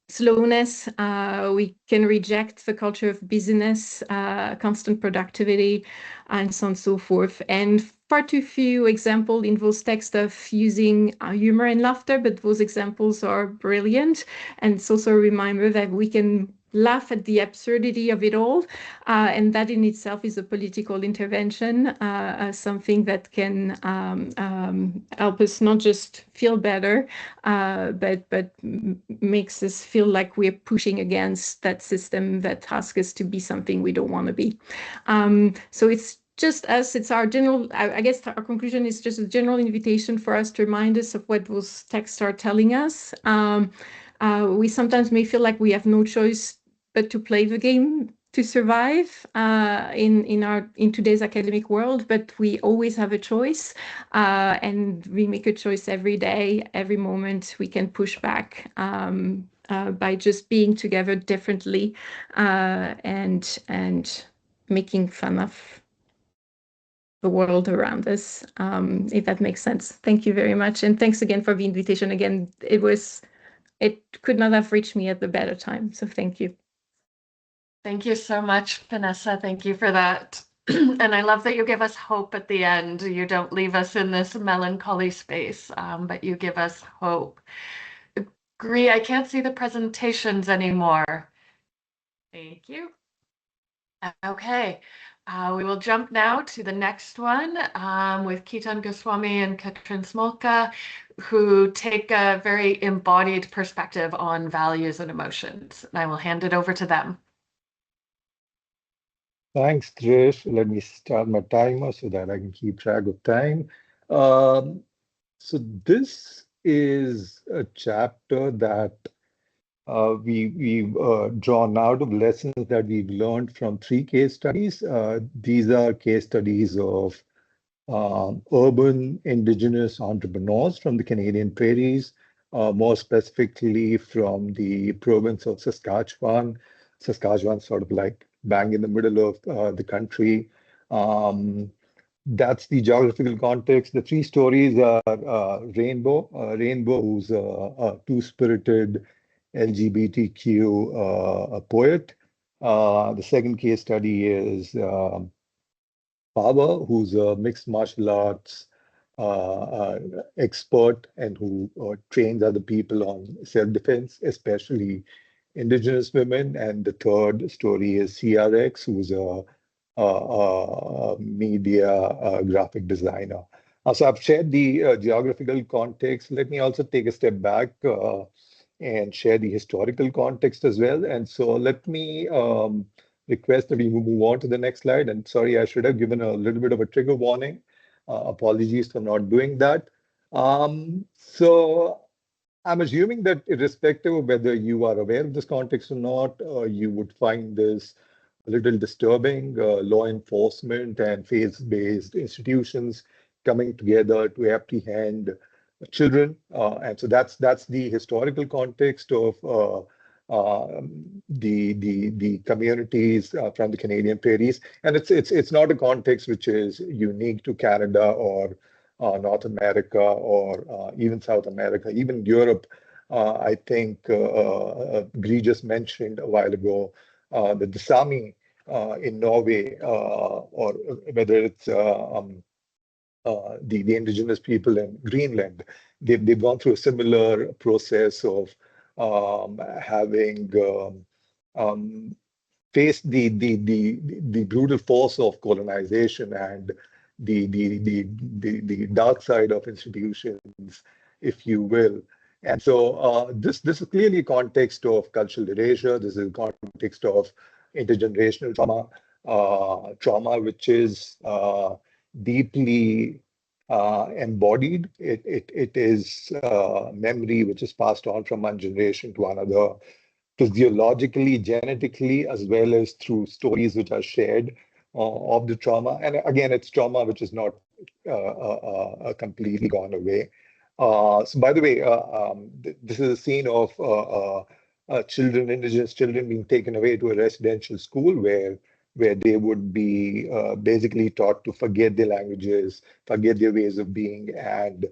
slowness. We can reject the culture of busyness, constant productivity, and so on and so forth. And far too few examples in those texts of using humor and laughter, but those examples are brilliant. And it's also a reminder that we can laugh at the absurdity of it all, and that in itself is a political intervention, something that can help us not just feel better, but makes us feel like we're pushing against that system that asks us to be something we don't want to be. So it's just us, it's our general, I guess our conclusion is just a general invitation for us to remind us of what those texts are telling us. We sometimes may feel like we have no choice but to play the game to survive in today's academic world, but we always have a choice, and we make a choice every day, every moment. We can push back by just being together differently, and making fun of the world around us, if that makes sense. Thank you very much, and thanks again for the invitation. Again, it could not have reached me at the better time, so thank you. Thank you so much, Vanessa. Thank you for that. And I love that you give us hope at the end. You don't leave us in this melancholy space, but you give us hope. Agree, I can't see the presentations anymore. Thank you. Okay, we will jump now to the next one with Ketan Goswami and Katrin Smolka, who take a very embodied perspective on values and emotions. And I will hand it over to them. Thanks, Trish. Let me start my timer so that I can keep track of time. So this is a chapter that we've drawn out of lessons that we've learned from 3 case studies. These are case studies of urban indigenous entrepreneurs from the Canadian prairies, more specifically from the province of Saskatchewan. Saskatchewan sort of like bang in the middle of the country. That's the geographical context. The 3 stories are Rainbow. Rainbow, who's a two-spirited LGBTQ a poet. The second case study is Power, who's a mixed martial arts expert and who trains other people on self-defense, especially indigenous women. And the third story is CRX, who's a media graphic designer. So I've shared the geographical context. Let me also take a step back and share the historical context as well. And so let me request that we move on to the next slide. And sorry, I should have given a little bit of a trigger warning. Apologies for not doing that. So I'm assuming that irrespective of whether you are aware of this context or not, you would find this a little disturbing. Law enforcement and faith-based institutions coming together to apprehend children. And so that's the historical context of the communities from the Canadian prairies, and it's not a context which is unique to Canada or North America or even South America, even Europe. I think Bree just mentioned a while ago that the Sami in Norway, or whether it's the indigenous people in Greenland, they've gone through a similar process of having faced the brutal force of colonization and the dark side of institutions, if you will. And so this is clearly a context of cultural erasure. This is a context of intergenerational trauma which is deeply embodied. It is memory which is passed on from one generation to another, physiologically, genetically, as well as through stories which are shared of the trauma. And again, it's trauma which is not completely gone away. So by the way, this is a scene of children, indigenous children being taken away to a residential school where they would be basically taught to forget their languages, forget their ways of being, and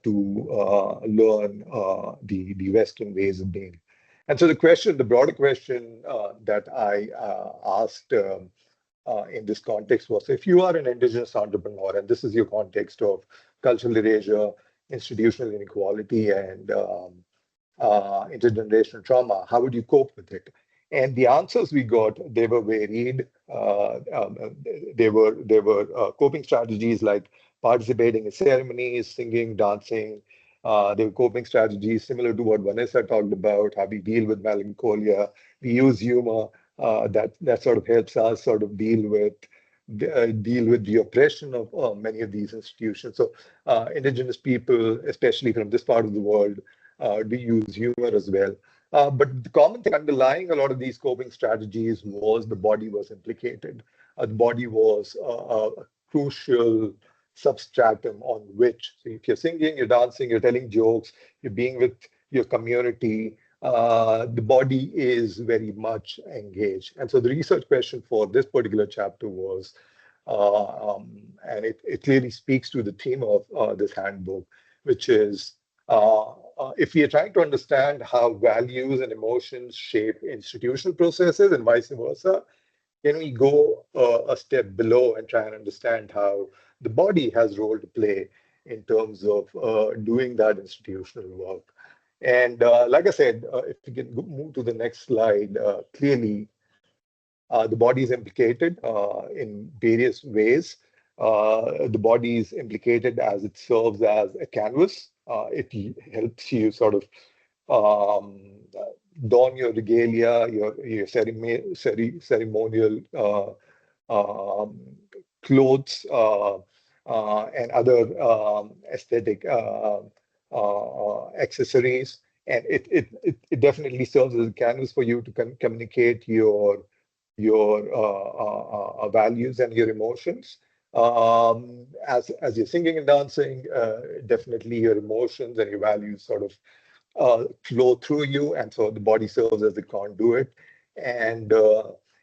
to learn the Western ways of being. And so the broader question that I asked in this context was, if you are an indigenous entrepreneur, and this is your context of cultural erasure, institutional inequality, and intergenerational trauma, how would you cope with it? And the answers we got, they were varied. There were coping strategies like participating in ceremonies, singing, dancing. There were coping strategies similar to what Vanessa talked about, how we deal with melancholia. We use humor. That sort of helps us sort of deal with the oppression of many of these institutions. So indigenous people, especially from this part of the world, do use humor as well. But the common thing underlying a lot of these coping strategies was the body was implicated. The body was a crucial substratum on which, so if you're singing, you're dancing, you're telling jokes, you're being with your community, the body is very much engaged. And so the research question for this particular chapter was, and it clearly speaks to the theme of this handbook, which is if we are trying to understand how values and emotions shape institutional processes and vice versa, can we go a step below and try and understand how the body has a role to play in terms of doing that institutional work? And like I said, if we can move to the next slide, clearly the body is implicated in various ways. The body is implicated as it serves as a canvas. It helps you sort of don your regalia, your ceremonial clothes and other aesthetic accessories. And it definitely serves as a canvas for you to communicate your values and your emotions. As you're singing and dancing, definitely your emotions and your values sort of flow through you, and so the body serves as a conduit. And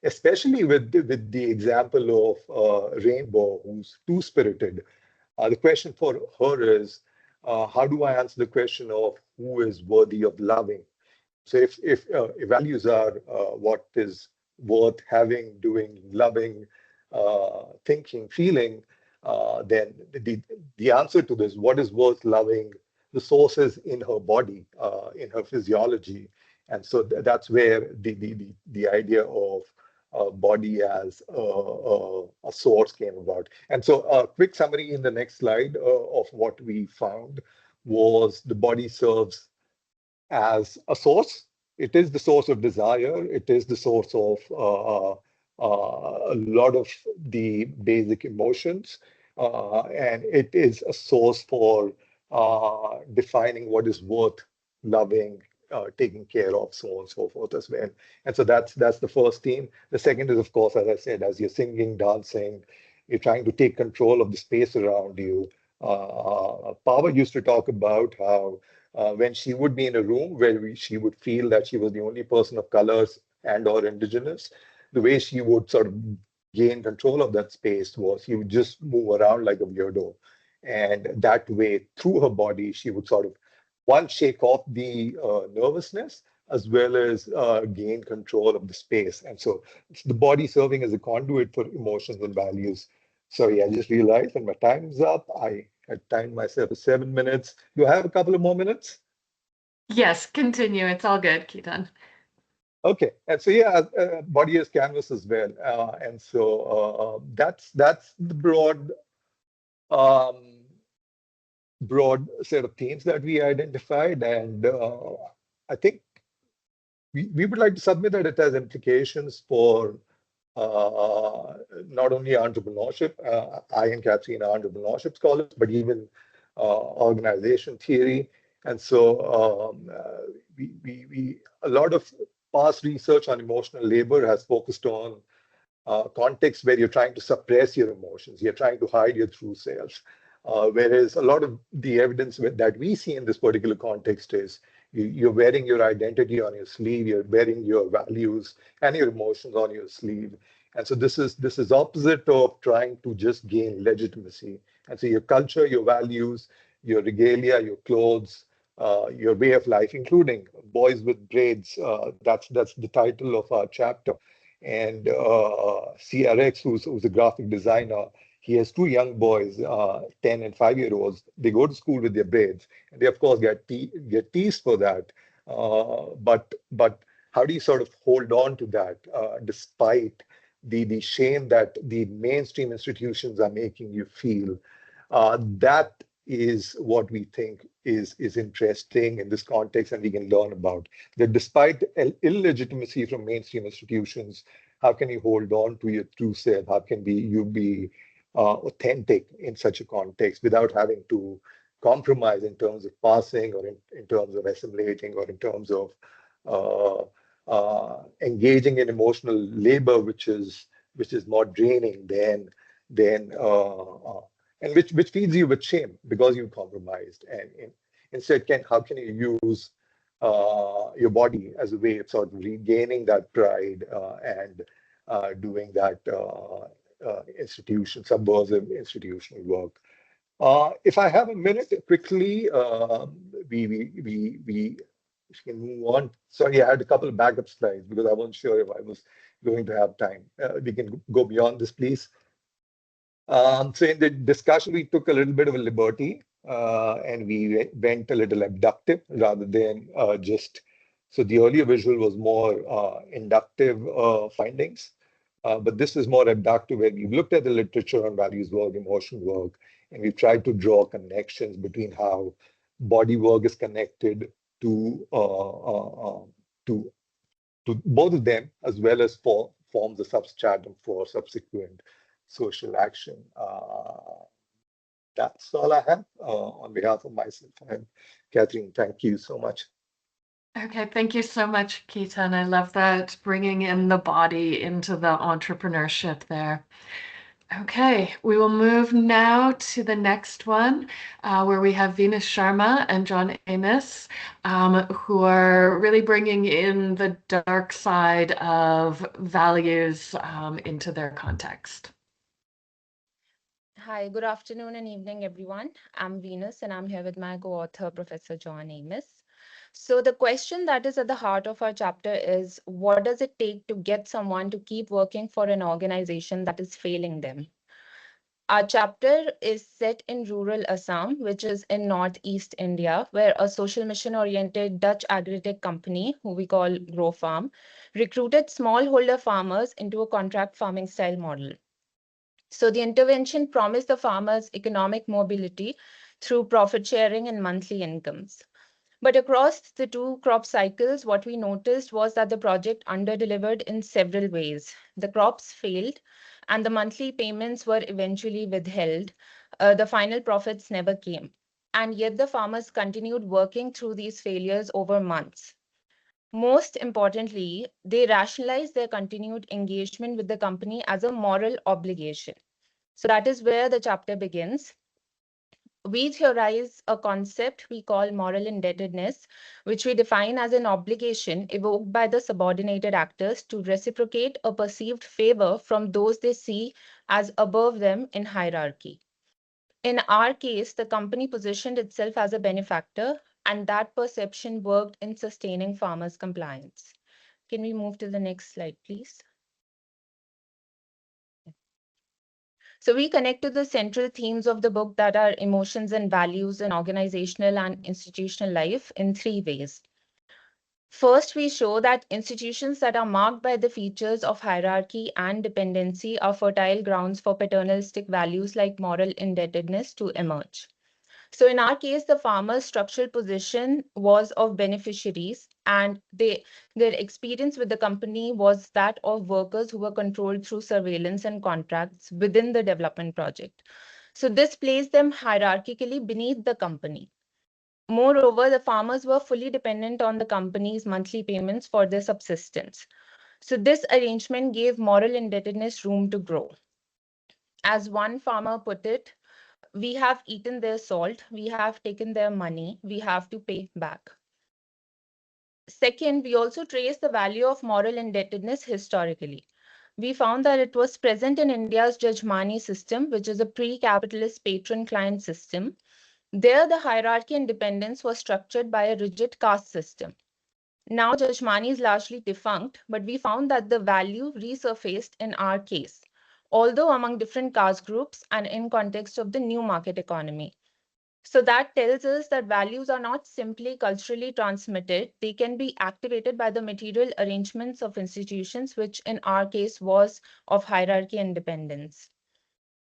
especially with the example of Rainbow, who's two-spirited, the question for her is, how do I answer the question of who is worthy of loving? So if values are what is worth having, doing, loving, thinking, feeling, then the answer to this, what is worth loving, the source is in her body, in her physiology. And so that's where the idea of body as a source came about. And so a quick summary in the next slide of what we found was the body serves as a source. It is the source of desire. It is the source of a lot of the basic emotions. And it is a source for defining what is worth loving, taking care of, so on and so forth as well. And so that's the first theme. The second is, of course, as I said, as you're singing, dancing, you're trying to take control of the space around you. Power used to talk about how when she would be in a room where she would feel that she was the only person of colors and or indigenous, the way she would sort of gain control of that space was she would just move around like a weirdo. And that way, through her body, she would sort of, one, shake off the nervousness, as well as gain control of the space. And so it's the body serving as a conduit for emotions and values. Sorry, I just realized that my time's up. I had timed myself for 7 minutes. Do I have a couple of more minutes? Yes, continue. It's all good, Keaton. Okay, and so yeah, body as canvas as well, and so that's the broad set of themes that we identified, and I think we would like to submit that it has implications for not only entrepreneurship. I and Katrina are entrepreneurship scholars, but even organization theory. And so a lot of past research on emotional labor has focused on contexts where you're trying to suppress your emotions, you're trying to hide your true self. Whereas a lot of the evidence that we see in this particular context is you're wearing your identity on your sleeve, you're wearing your values and your emotions on your sleeve. And so this is opposite of trying to just gain legitimacy. And so your culture, your values, your regalia, your clothes, your way of life, including boys with braids. That's the title of our chapter. And CRX, who's a graphic designer, he has two young boys, 10 and 5-year-olds. They go to school with their braids, and they of course get teased for that. But how do you sort of hold on to that despite the shame that the mainstream institutions are making you feel? That is what we think is interesting in this context, and we can learn about that. Despite illegitimacy from mainstream institutions, how can you hold on to your true self? How can you be authentic in such a context without having to compromise in terms of passing, or in terms of assimilating, or in terms of engaging in emotional labor, which is more draining than and which feeds you with shame because you compromised. And instead, how can you use your body as a way of sort of regaining that pride and doing that subversive institutional work. If I have a minute, quickly, we can move on. Sorry, I had a couple of backup slides because I wasn't sure if I was going to have time. We can go beyond this, please. So in the discussion, we took a little bit of a liberty and we went a little abductive rather than just. So the earlier visual was more inductive findings, but this is more abductive where we've looked at the literature on values work, emotion work, and we've tried to draw connections between how body work is connected to both of them, as well as forms of substratum for subsequent social action. That's all I have on behalf of myself and Catherine. Thank you so much. Okay, thank you so much, Keaton. I love that, bringing in the body into the entrepreneurship there. Okay, we will move now to the next one, where we have Venus Sharma and John Amos, who are really bringing in the dark side of values into their context. Hi, good afternoon and evening, everyone. I'm Venus, and I'm here with my co-author, Professor John Amos. So the question that is at the heart of our chapter is, what does it take to get someone to keep working for an organization that is failing them? Our chapter is set in rural Assam, which is in northeast India, where a social mission-oriented Dutch agritech company, who we call Grow Farm, recruited smallholder farmers into a contract farming style model. So the intervention promised the farmers economic mobility through profit sharing and monthly incomes. But across the two crop cycles, what we noticed was that the project underdelivered in several ways. The crops failed, and the monthly payments were eventually withheld. The final profits never came. And yet the farmers continued working through these failures over months. Most importantly, they rationalized their continued engagement with the company as a moral obligation. So that is where the chapter begins. We theorize a concept we call moral indebtedness, which we define as an obligation evoked by the subordinated actors to reciprocate a perceived favor from those they see as above them in hierarchy. In our case, the company positioned itself as a benefactor, and that perception worked in sustaining farmers' compliance. Can we move to the next slide, please? So we connect to the central themes of the book that are emotions and values in organizational and institutional life in three ways. First, we show that institutions that are marked by the features of hierarchy and dependency are fertile grounds for paternalistic values like moral indebtedness to emerge. So in our case, the farmers' structural position was of beneficiaries, and their experience with the company was that of workers who were controlled through surveillance and contracts within the development project. So this placed them hierarchically beneath the company. Moreover, the farmers were fully dependent on the company's monthly payments for their subsistence. So this arrangement gave moral indebtedness room to grow. As one farmer put it, we have eaten their salt, we have taken their money, we have to pay back. Second, we also trace the value of moral indebtedness historically. We found that it was present in India's Jajmani system, which is a pre-capitalist patron-client system. There, the hierarchy and dependence was structured by a rigid caste system. Now, Jajmani is largely defunct, but we found that the value resurfaced in our case, although among different caste groups and in context of the new market economy. So that tells us that values are not simply culturally transmitted, they can be activated by the material arrangements of institutions, which in our case was of hierarchy and dependence.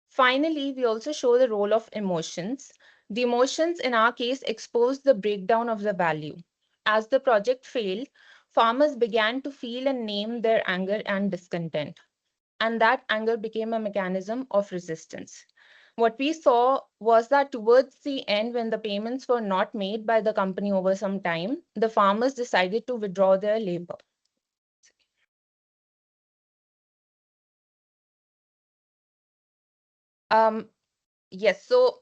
Finally, we also show the role of emotions. The emotions in our case exposed the breakdown of the value. As the project failed, farmers began to feel and name their anger and discontent. And that anger became a mechanism of resistance. what we saw was that towards the end, when the payments were not made by the company over some time, the farmers decided to withdraw their labor. Yes, so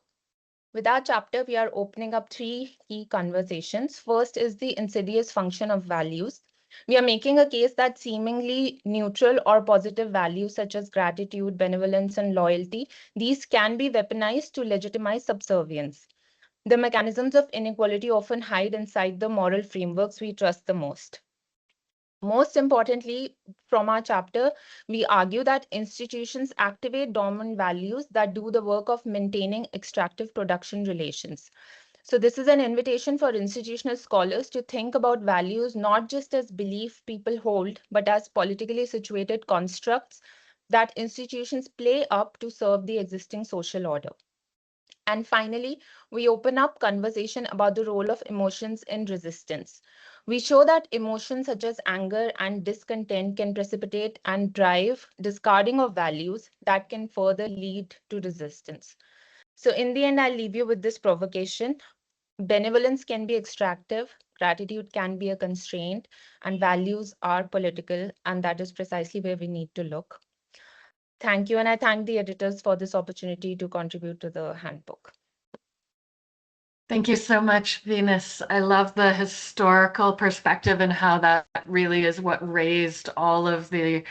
with our chapter, we are opening up 3 key conversations. First is the insidious function of values. We are making a case that seemingly neutral or positive values such as gratitude, benevolence, and loyalty, these can be weaponized to legitimize subservience. The mechanisms of inequality often hide inside the moral frameworks we trust the most. Most importantly, from our chapter, we argue that institutions activate dormant values that do the work of maintaining extractive production relations. So this is an invitation for institutional scholars to think about values not just as belief people hold, but as politically situated constructs that institutions play up to serve the existing social order. And finally, we open up conversation about the role of emotions in resistance. We show that emotions such as anger and discontent can precipitate and drive discarding of values that can further lead to resistance. So in the end, I'll leave you with this provocation. Benevolence can be extractive, gratitude can be a constraint, and values are political, and that is precisely where we need to look. Thank you, and I thank the editors for this opportunity to contribute to the handbook. Thank you so much, Venus. I love the historical perspective and how that really is what raised all of the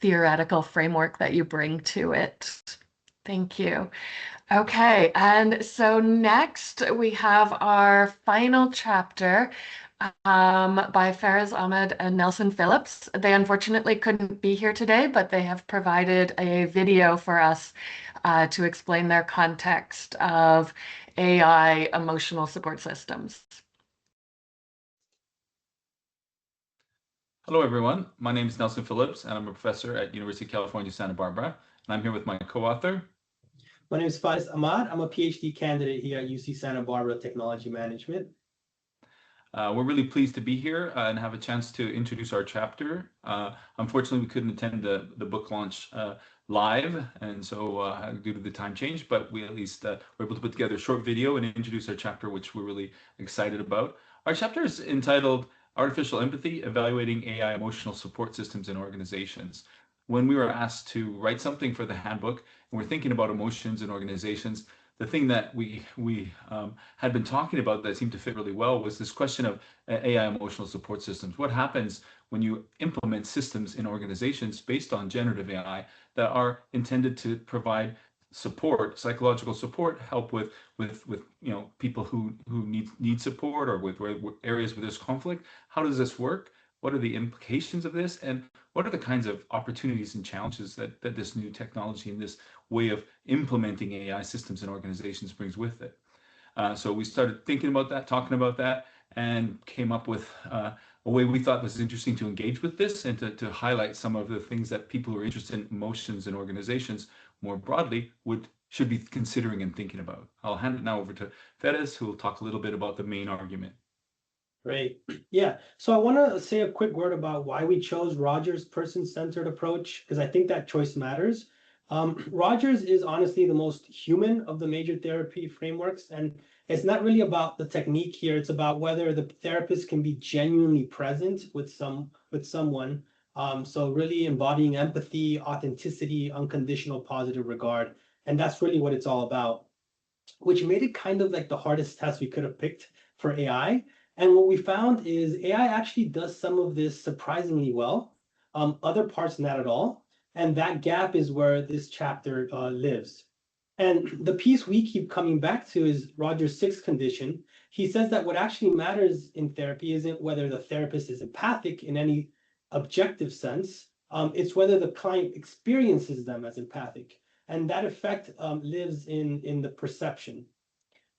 theoretical framework that you bring to it. Thank you. Okay, and so next we have our final chapter by Faraz Ahmed and Nelson Phillips. They unfortunately couldn't be here today, but they have provided a video for us to explain their context of AI emotional support systems. Hello, everyone. My name is Nelson Phillips, and I'm a professor at University of California, Santa Barbara. And I'm here with my co-author. My name is Faraz Ahmad. I'm a PhD candidate here at UC Santa Barbara Technology Management. We're really pleased to be here and have a chance to introduce our chapter. Unfortunately, we couldn't attend the book launch live, and so due to the time change, but we at least were able to put together a short video and introduce our chapter, which we're really excited about. Our chapter is entitled Artificial Empathy, Evaluating AI Emotional Support Systems in Organizations. When we were asked to write something for the handbook, and we're thinking about emotions in organizations, the thing that we had been talking about that seemed to fit really well was this question of AI emotional support systems. What happens when you implement systems in organizations based on generative AI that are intended to provide support, psychological support, help with people who need support, or with areas where there's conflict? How does this work? What are the implications of this? And what are the kinds of opportunities and challenges that this new technology and this way of implementing AI systems in organizations brings with it? So we started thinking about that, talking about that, and came up with a way we thought was interesting to engage with this and to highlight some of the things that people who are interested in emotions in organizations more broadly should be considering and thinking about. I'll hand it now over to Faraz, who will talk a little bit about the main argument. Great. Yeah. So I want to say a quick word about why we chose Rogers' person-centered approach, because I think that choice matters. Rogers is honestly the most human of the major therapy frameworks, and it's not really about the technique here. It's about whether the therapist can be genuinely present with someone. So really embodying empathy, authenticity, unconditional positive regard, and that's really what it's all about, which made it kind of like the hardest test we could have picked for AI. And what we found is AI actually does some of this surprisingly well, other parts not at all. And that gap is where this chapter lives. And the piece we keep coming back to is Rogers' sixth condition. He says that what actually matters in therapy isn't whether the therapist is empathic in any objective sense. It's whether the client experiences them as empathic. And that effect lives in the perception.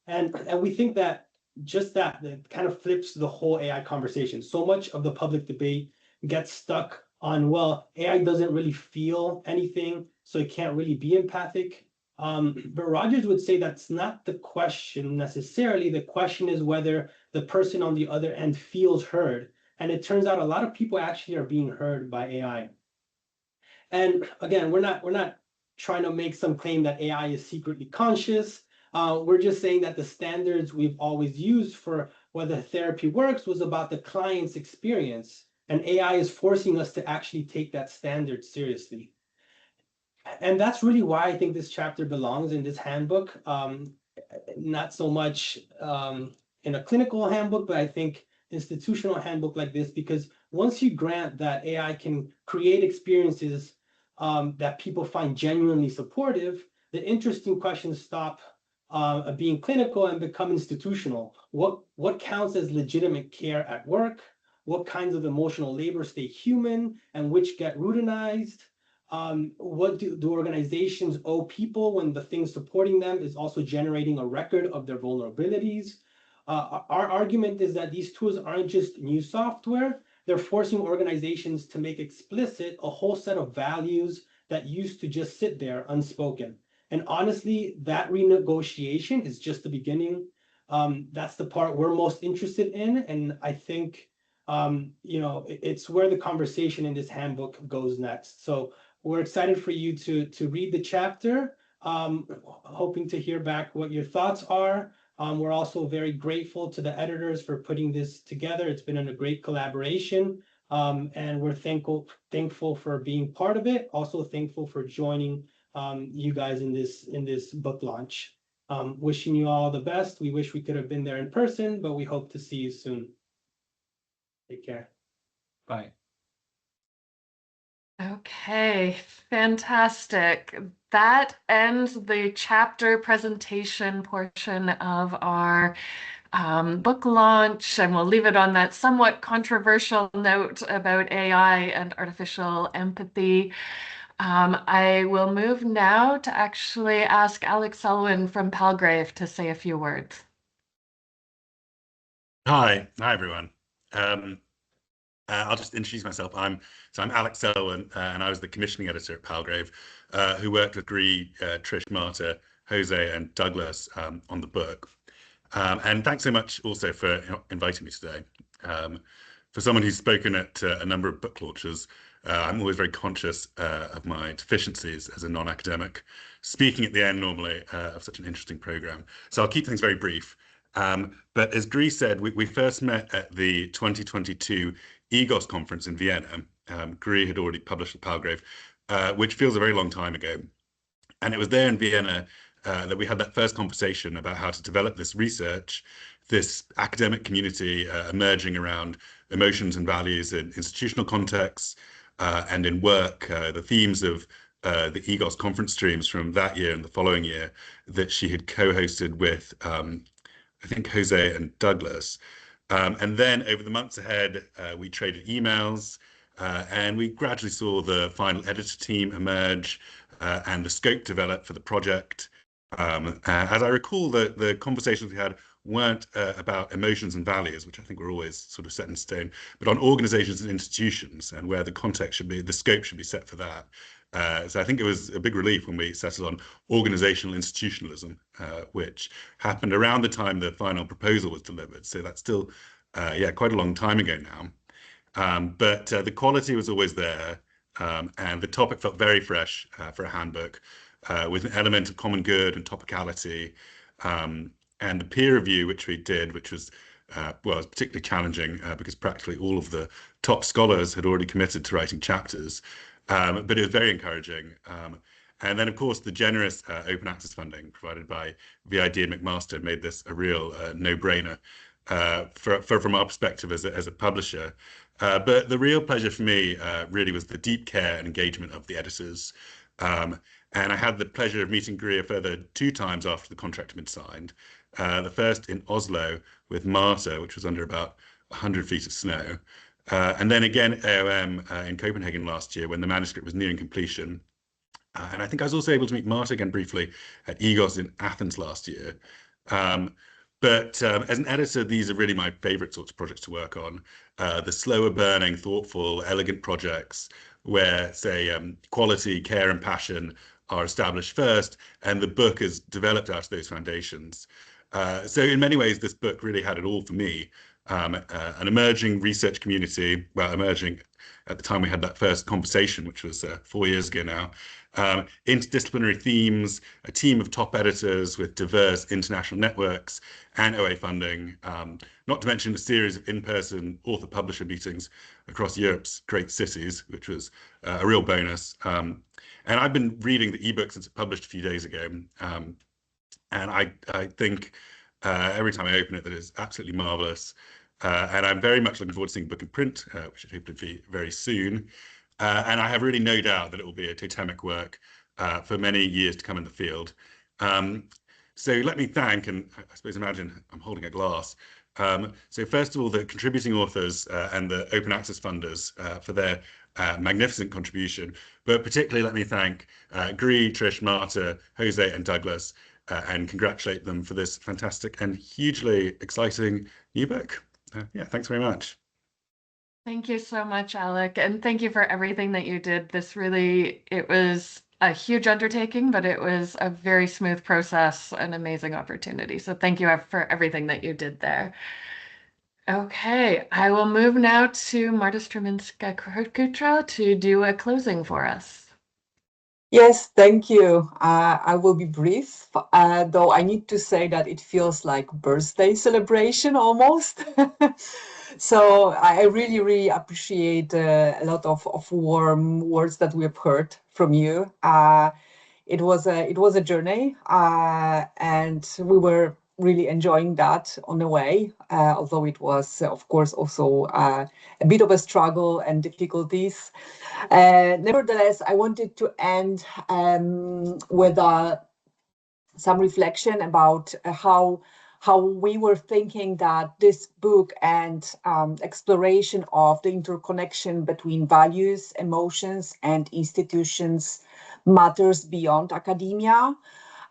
And we think that just that kind of flips the whole AI conversation. So much of the public debate gets stuck on, well, AI doesn't really feel anything, so it can't really be empathic. But Rogers would say that's not the question necessarily. The question is whether the person on the other end feels heard. And it turns out a lot of people actually are being heard by AI. And again, we're not trying to make some claim that AI is secretly conscious. We're just saying that the standards we've always used for whether therapy works was about the client's experience, and AI is forcing us to actually take that standard seriously. And that's really why I think this chapter belongs in this handbook, not so much in a clinical handbook, but I think institutional handbook like this, because once you grant that AI can create experiences that people find genuinely supportive, the interesting questions stop being clinical and become institutional. What counts as legitimate care at work? What kinds of emotional labor stay human and which get routinized? What do organizations owe people when the thing supporting them is also generating a record of their vulnerabilities? Our argument is that these tools aren't just new software, they're forcing organizations to make explicit a whole set of values that used to just sit there unspoken. And honestly, that renegotiation is just the beginning. That's the part we're most interested in. And I think, it's where the conversation in this handbook goes next. So we're excited for you to read the chapter, hoping to hear back what your thoughts are. We're also very grateful to the editors for putting this together. It's been a great collaboration, and we're thankful for being part of it. Also thankful for joining you guys in this book launch. Wishing you all the best. We wish we could have been there in person, but we hope to see you soon. Take care. Bye. Okay, fantastic. That ends the chapter presentation portion of our book launch, and we'll leave it on that somewhat controversial note about AI and artificial empathy. I will move now to actually ask Alex Selwyn from Palgrave to say a few words. Hi everyone. I'll just introduce myself. I'm Alex Selwyn, and I was the commissioning editor at Palgrave, who worked with Gree, Trish, Marta, Jose, and Douglas on the book. And thanks so much also for inviting me today. For someone who's spoken at a number of book launches, I'm always very conscious of my deficiencies as a non-academic, speaking at the end normally of such an interesting program. So I'll keep things very brief. But as Gree said, we first met at the 2022 EGOS conference in Vienna. Gree had already published at Palgrave, which feels a very long time ago. And it was there in Vienna that we had that first conversation about how to develop this research, this academic community emerging around emotions and values in institutional contexts and in work, the themes of the EGOS conference streams from that year and the following year that she had co-hosted with, I think, Jose and Douglas. And then over the months ahead, we traded emails and we gradually saw the final editor team emerge and the scope develop for the project. As I recall, the conversations we had weren't about emotions and values, which I think were always sort of set in stone, but on organizations and institutions and where the context should be, the scope should be set for that. So I think it was a big relief when we settled on organizational institutionalism, which happened around the time the final proposal was delivered. So that's still, quite a long time ago now. But the quality was always there, and the topic felt very fresh for a handbook, with an element of common good and topicality. And the peer review, which we did, which was, it was particularly challenging because practically all of the top scholars had already committed to writing chapters. But it was very encouraging. And then, of course, the generous open access funding provided by VID and McMaster made this a real no-brainer from our perspective as a publisher. But the real pleasure for me really was the deep care and engagement of the editors. And I had the pleasure of meeting Gree a further 2 times after the contract had been signed. The first in Oslo with Marta, which was under about 100 feet of snow. And then again at AOM in Copenhagen last year when the manuscript was nearing completion. And I think I was also able to meet Marta again briefly at EGOS in Athens last year. But as an editor, these are really my favorite sorts of projects to work on. The slower burning, thoughtful, elegant projects where, say, quality, care and passion are established first, and the book is developed out of those foundations. So in many ways, this book really had it all for me. an emerging research community, well, emerging at the time we had that first conversation, which was 4 years ago now, interdisciplinary themes, a team of top editors with diverse international networks and OA funding, not to mention a series of in-person author-publisher meetings across Europe's great cities, which was a real bonus. And I've been reading the ebook since it published a few days ago, and I think every time I open it that it's absolutely marvelous. And I'm very much looking forward to seeing the book in print, which should hopefully be very soon. And I have really no doubt that it will be a totemic work for many years to come in the field. So let me thank, and I suppose imagine I'm holding a glass. So first of all, the contributing authors and the open access funders for their magnificent contribution. But particularly let me thank Gree, Trish, Marta, Jose, and Douglas, and congratulate them for this fantastic and hugely exciting new book. Yeah, thanks very much. Thank you so much, Alec, and thank you for everything that you did. It was a huge undertaking, but it was a very smooth process, an amazing opportunity. So thank you for everything that you did there. Okay, I will move now to Marta Struminska-Kutra to do a closing for us. Yes, thank you. I will be brief, though I need to say that it feels like birthday celebration almost. So I really, really appreciate a lot of warm words that we have heard from you. It was a journey, and we were really enjoying that on the way, although it was, of course, also a bit of a struggle and difficulties. Nevertheless, I wanted to end with some reflection about how we were thinking that this book and exploration of the interconnection between values, emotions, and institutions matters beyond academia.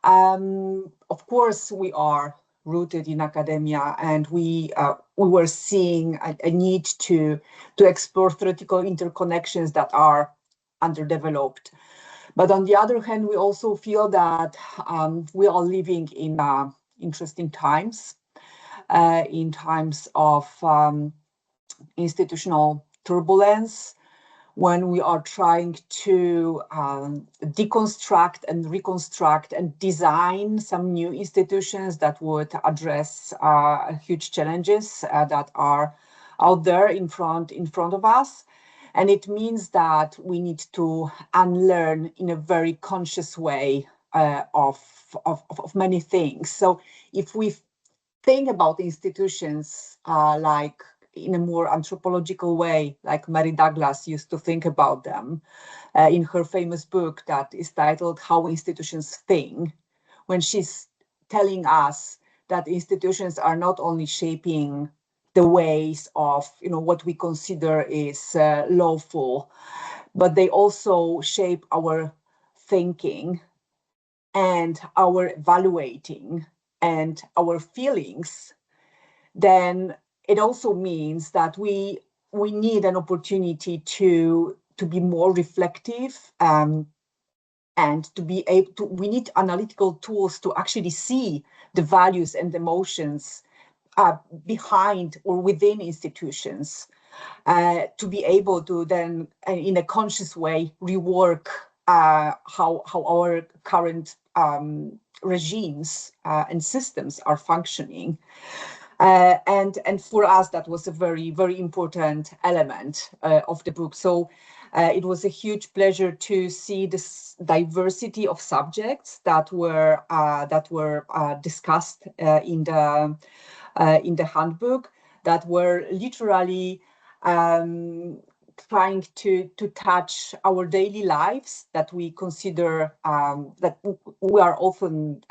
Of course, we are rooted in academia, and we were seeing a need to explore theoretical interconnections that are underdeveloped. But on the other hand, we also feel that we are living in interesting times, in times of institutional turbulence, when we are trying to deconstruct and reconstruct and design some new institutions that would address huge challenges that are out there in front of us. And it means that we need to unlearn in a very conscious way of many things. So if we think about institutions like in a more anthropological way, like Mary Douglas used to think about them in her famous book that is titled How Institutions Think, when she's telling us that institutions are not only shaping the ways of what we consider is lawful, but they also shape our thinking and our evaluating and our feelings, then it also means that we need an opportunity to be more reflective and to be able to, we need analytical tools to actually see the values and emotions behind or within institutions, to be able to then in a conscious way rework how our current regimes and systems are functioning. And for us, that was a very, very important element of the book. So it was a huge pleasure to see this diversity of subjects that were discussed in the handbook, that were literally trying to touch our daily lives, that we consider that we are often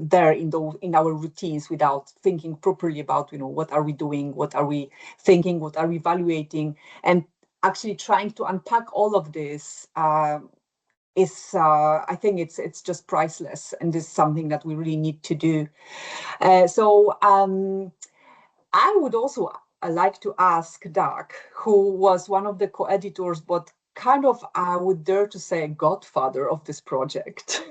there in our routines without thinking properly about what are we doing, what are we thinking, what are we evaluating, and actually trying to unpack all of this is I think it's just priceless, and is something that we really need to do. So I would also like to ask Doug, who was one of the co-editors, but kind of, I would dare to say, godfather of this project,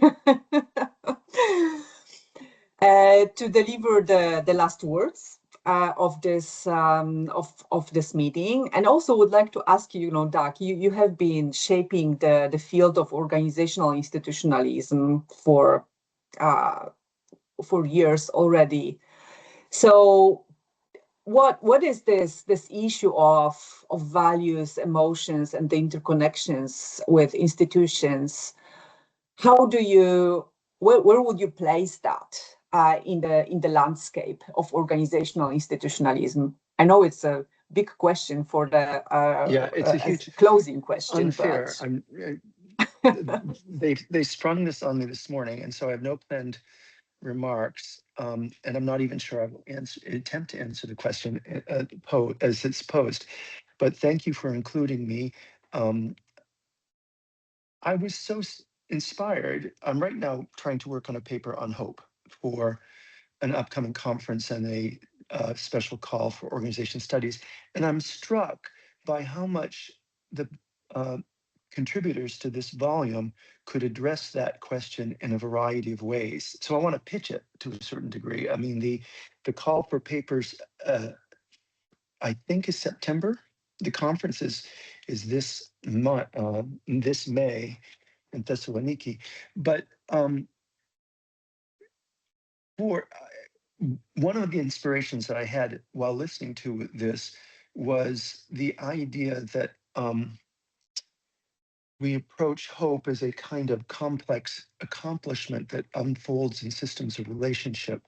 to deliver the last words. of this meeting, and also would like to ask you, Dag, you have been shaping the field of organizational institutionalism for years already. So what is this issue of values, emotions, and the interconnections with institutions? How do you, where would you place that in the landscape of organizational institutionalism? I know it's a big question for the it's a huge closing question. Unfair. But... they sprung this on me this morning, and so I have no planned remarks, and I'm not even sure I will attempt to answer the question as it's posed. But thank you for including me. I was so inspired. I'm right now trying to work on a paper on hope for an upcoming conference and a special call for organization studies. And I'm struck by how much the contributors to this volume could address that question in a variety of ways. So I want to pitch it to a certain degree. I mean, the call for papers, I think, is September. The conference is this May in Thessaloniki. But for one of the inspirations that I had while listening to this was the idea that we approach hope as a kind of complex accomplishment that unfolds in systems of relationship.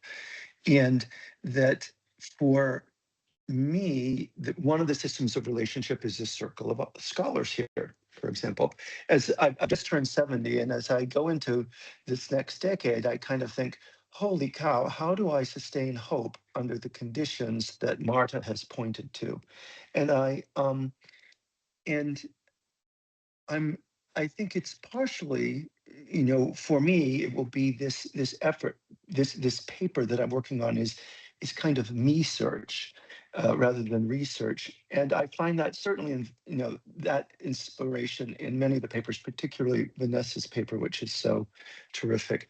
And that for me, that one of the systems of relationship is this circle of scholars here, for example. As I've just turned 70, and as I go into this next decade, I kind of think, holy cow, how do I sustain hope under the conditions that Marta has pointed to? And I think it's partially, for me, it will be this effort, this paper that I'm working on is kind of me search rather than research. And I find that certainly in, that inspiration in many of the papers, particularly Vanessa's paper, which is so terrific.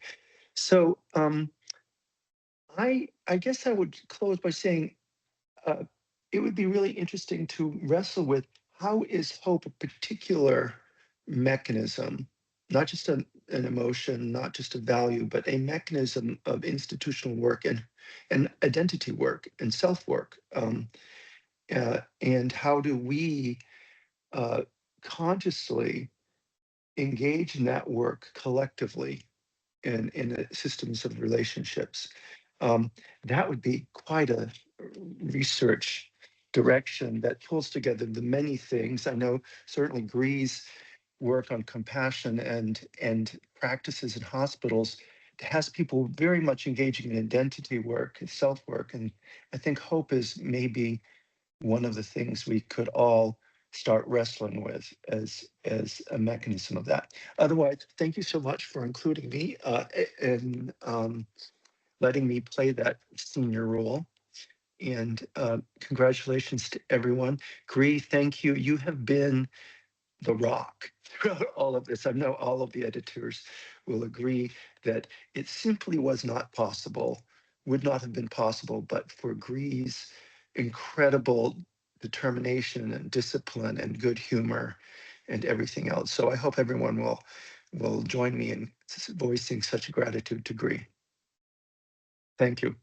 So I guess I would close by saying it would be really interesting to wrestle with how is hope a particular mechanism, not just an emotion, not just a value, but a mechanism of institutional work and identity work and self-work. And how do we consciously engage in that work collectively in systems of relationships? That would be quite a research direction that pulls together the many things. I know certainly Gree's work on compassion and practices in hospitals has people very much engaging in identity work, self-work, and I think hope is maybe one of the things we could all start wrestling with as a mechanism of that. Otherwise, thank you so much for including me and letting me play that senior role. And congratulations to everyone. Gree, thank you. You have been the rock throughout all of this. I know all of the editors will agree that it simply was not possible, would not have been possible, but for Gree's incredible determination and discipline and good humor and everything else. So I hope everyone will join me in voicing such gratitude to Gree. Thank you.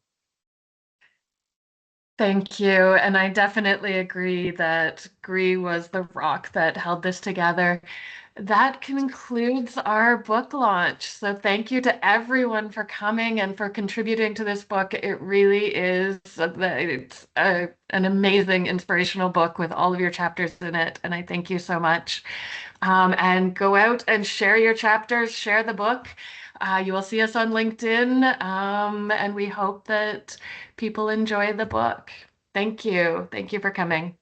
Thank you. And I definitely agree that Gree was the rock that held this together. That concludes our book launch. So thank you to everyone for coming and for contributing to this book. It really is an amazing, inspirational book with all of your chapters in it. And I thank you so much. And go out and share your chapters, share the book. You will see us on LinkedIn, and we hope that people enjoy the book. Thank you. Thank you for coming.